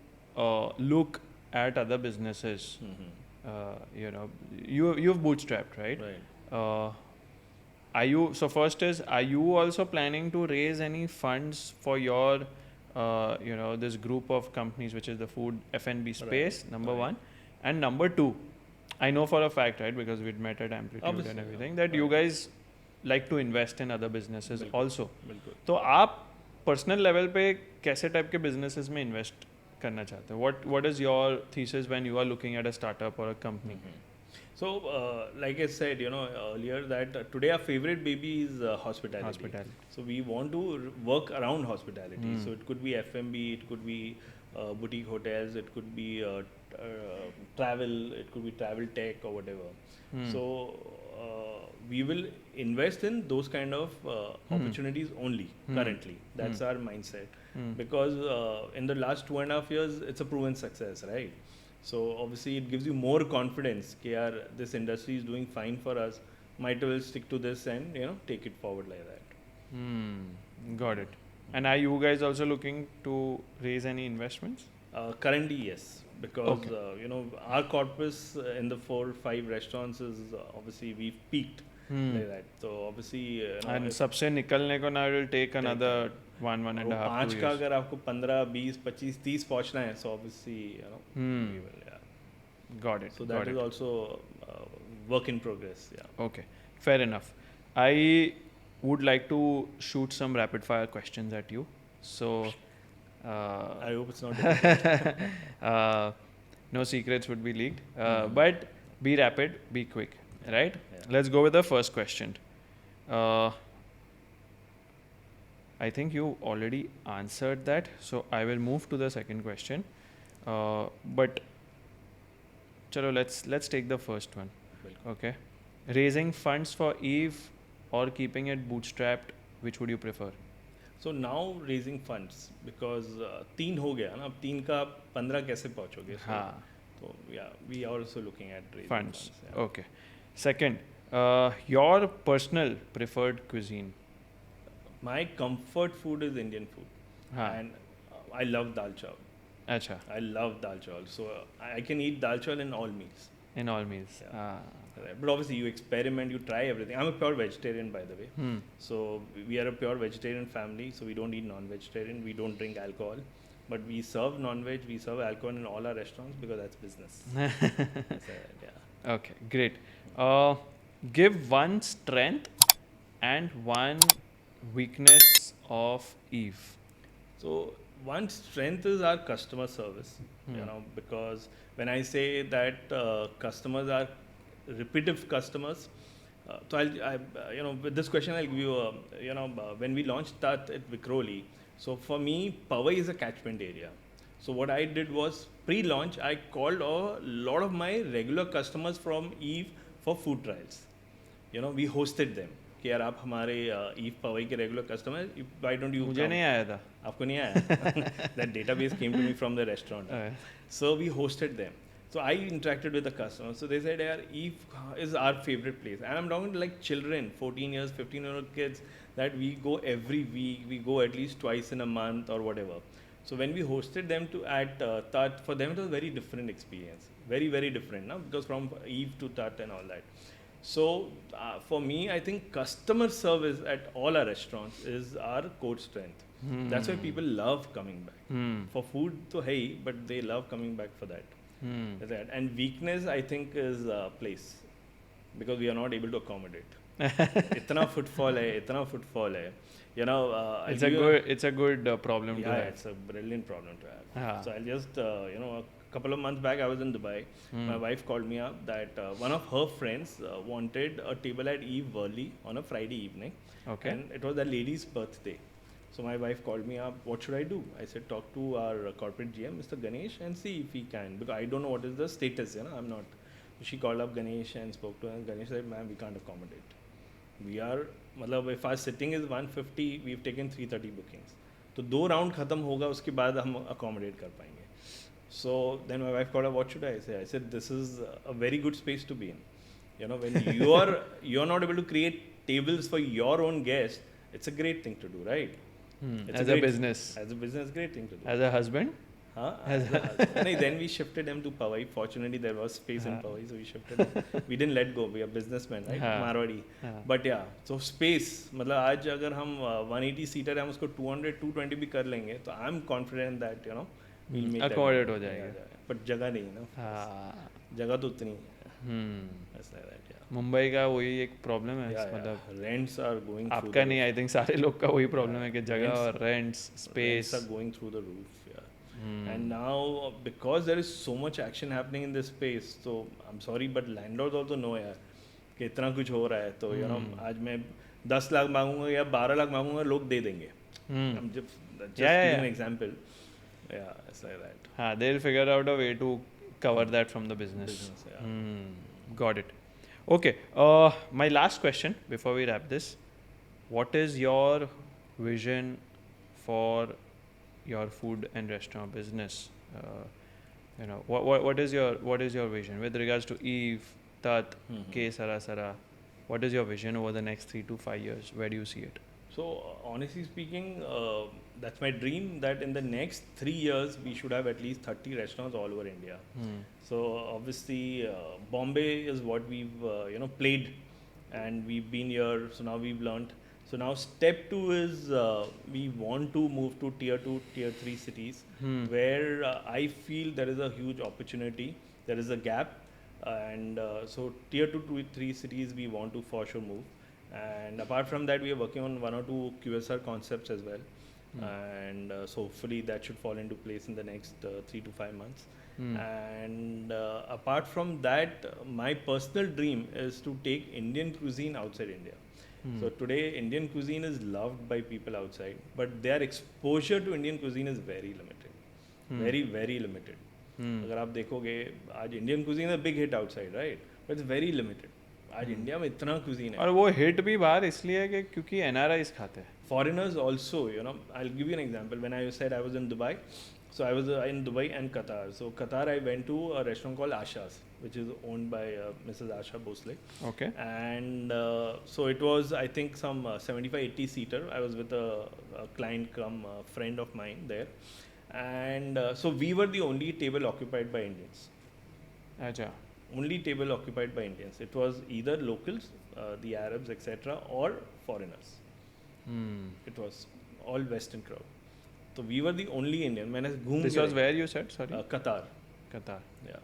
look at other businesses, you know, you've bootstrapped, right? Right. Are you, so first is, are you also planning to raise any funds for your you know, this group of companies which is the food F&B space, number one, and number two, I know for a fact, right, because we'd met at Amplitude Obviously, and everything, that you guys like to invest in other businesses also. बिल्कुल. तो आप personal level पे कैसे type के businesses में invest करना चाहते हो? What is your thesis when you are looking at a startup or a company? So, like I said, you know, earlier, that today our favorite baby is hospitality. So we want to work around hospitality. So it could be F&B, it could be boutique hotels, it could be travel, it could be travel tech or whatever. So we will invest in those kind of opportunities only currently. That's our mindset. Because in the last 2.5 years, it's a proven success, right? So obviously it gives you more confidence कि यार this industry is doing fine for us, might as well stick to this and, you know, take it forward like that. Got it. And are you guys also looking to raise any investments? Currently yes, because you know, our corpus in the 4-5 restaurants is obviously we've peaked like that. So obviously and सबसे निकलने को now it will take another 1.5 2 5 years. का अगर आपको 15, 20, 25, 30 पहुंचना है, so obviously, you know, we will, yeah. Got it. So that is also work in progress. Yeah. Okay, fair enough. I would like to shoot some rapid fire questions at you. So, I hope it's not difficult. uh, no secrets would be leaked. Mhm. But be rapid, be quick, right? Yeah. Let's go with the first question. Uh, I think you already answered that, so I will move to the second question. But chalo, let's take the first one. Welcome. Okay, raising funds for Eve or keeping it bootstrapped, which would you prefer? So now raising funds because तीन हो गया ना अब 3 का 15 कैसे पहुंचोगे हाँ. so yeah we are also looking at raising Funds. funds yeah. Okay. Second, your personal preferred cuisine. My comfort food is Indian food हाँ. and I love dal chawal. अच्छा. I love dal chawal so I can eat dal chawal in all meals. In all meals. Yeah. Right. But obviously you experiment, you try everything. I'm a pure vegetarian by the way. So we are a pure vegetarian family, so we don't eat non-vegetarian, we don't drink alcohol. But we serve non-veg, we serve alcohol in all our restaurants because that's business. So, yeah. Okay, great. Give one strength and one weakness of Eve. So one strength is our customer service, you know, because when I say that customers are repetitive customers, so you know, with this question I'll give you, you know, when we launched that at Crore, so for me, Powai is a catchment area. So what I did was pre-launch, I called a lot of my regular customers from Eve for food trials. You know, we hosted them. कि यार आप हमारे Eve Powai के regular customer why don't you मुझे नहीं आया था. आपको नहीं आया that database came to me from the restaurant so we hosted them so I interacted with the customers so they said yaar eve is our favorite place and I'm talking like children 14 years 15-year-old kids that we go every week we go at least twice in a month or whatever so when we hosted them to at Tat for them it was a very different experience very very different now because from eve to Tat and all that. So for me, I think customer service at all our restaurants is our core strength. That's why people love coming back. For food, to hey, but they love coming back for that. That. And weakness, I think, is place because we are not able to accommodate. इतना footfall है. You know, it's a good problem to have. Yeah, it's a brilliant problem to have. So I'll just you know. Couple of months back I was in Dubai. My wife called me up that one of her friends wanted a table at Eve early on a Friday evening. Okay. And it was that lady's birthday. So my wife called me up, what should I do? I said talk to our corporate GM Mr. Ganesh and see if he can because I don't know what is the status, you know, I'm not. So she called up Ganesh and spoke to him. Ganesh said, ma'am, we can't accommodate. We are मतलब if our sitting is 150 we've taken 330 bookings. तो 2 round खत्म होगा उसके बाद हम accommodate कर पाएंगे. So then my wife called up, what should I say? I said, this is a very good space to be in. You know, when you're not able to create tables for your own guests, it's a great thing to do, right? As a business. As a business, great thing to do. As a husband? Then we shifted them to Powai. Fortunately, there was space in Powai, so we shifted them. We didn't let go. We are businessmen, right? Marwadi. But yeah, so space. मतलब आज अगर हम 180 seater है हम उसको 200, 220 भी कर लेंगे तो I'm confident that you know accommodate हो जाएगा. But जगह नहीं है ना. जगह तो उतनी है. ऐसा है that yeah. मुंबई का वही एक प्रॉब्लम है मतलब rents are going through. आपका नहीं आई थिंक सारे लोग का वही प्रॉब्लम है कि जगह और rents space are going through the roof. And now because there is so much action happening in this space so I'm sorry but landlords also know यार कि इतना कुछ हो रहा है तो you know आज मैं 10 लाख मांगूंगा या 12 लाख मांगूंगा लोग दे देंगे. I'm just giving an example. Yeah, it's like that. They'll figure out a way to cover that from the business. Got it. Okay. My last question before we wrap this. What is your vision for your food and restaurant business? You know, what is your vision with regards to Eve, Tat, K Sara Sara? What is your vision over the next 3 to 5 years? Where do you see it? So honestly speaking, that's my dream that in the next 3 years we should have at least 30 restaurants all over India. So obviously Bombay is what we've you know played and we've been here so now we've learnt. So now step 2 is we want to move to tier 2, tier 3 cities where I feel there is a huge opportunity, there is a gap and so tier 2 to 3 cities we want to for sure move. And apart from that, we are working on 1 or 2 QSR concepts as well. And so hopefully that should fall into place in the next 3 to 5 months. And apart from that, my personal dream is to take Indian cuisine outside India. So today Indian cuisine is loved by people outside, but their exposure to Indian cuisine is very limited. Very, very limited. अगर आप देखोगे आज Indian cuisine is a big hit outside, right? But it's very limited. आज India में इतना cuisine है. और वो हिट भी बाहर इसलिए है कि क्योंकि एनआरआईज खाते हैं. Foreigners also, you know, I'll give you an example. When I said I was in Dubai, so I was in Dubai and Qatar. So Qatar, I went to a restaurant called Asha's, which is owned by Mrs. Asha Bhosle. Okay. And so it was, I think, some 75-80 seater. I was with a client come friend of mine there. And so we were the only table occupied by Indians. अच्छा. Only table occupied by Indians. It was either locals, the Arabs, etc., or foreigners. It was all Western crowd. So we were the only Indian. मैंने घूम This was where you said, sorry? Qatar. Qatar. Yeah.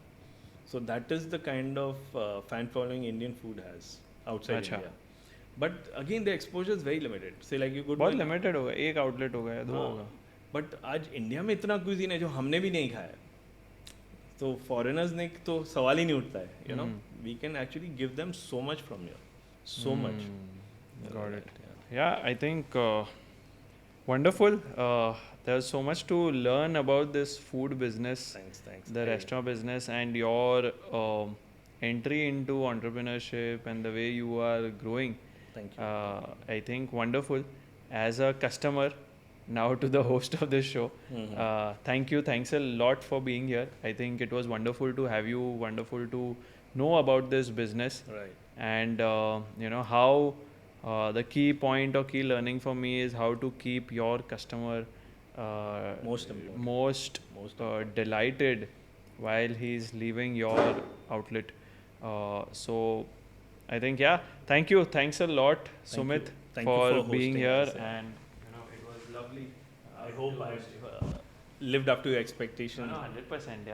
So that is the kind of fan following Indian food has outside अच्छा. India. But again, the exposure is very limited. Say like you go to बहुत limited होगा. एक outlet होगा या 2 होगा. But आज India में इतना cuisine है जो हमने भी नहीं खाया. तो फॉरेनर्स ने तो सवाल ही नहीं उठता है. You know, we can actually give them so much from here. So much. Got it. Yeah, I think wonderful. There's so much to learn about this food business, Thanks. the restaurant business, and your entry into entrepreneurship and the way you are growing. Thank you. I think wonderful. As a customer, now to the host of this show, thank you. Thanks a lot for being here. I think it was wonderful to have you, wonderful to know about this business. Right. And you know how the key point or key learning for me is how to keep your customer Most important. most delighted while he's leaving your outlet. So I think, yeah, thank you. Thanks a lot, Sumit, Thank you for for being hosting here. us, yeah. And you know, it was lovely. I hope I've lived up to your expectations. No, 100%.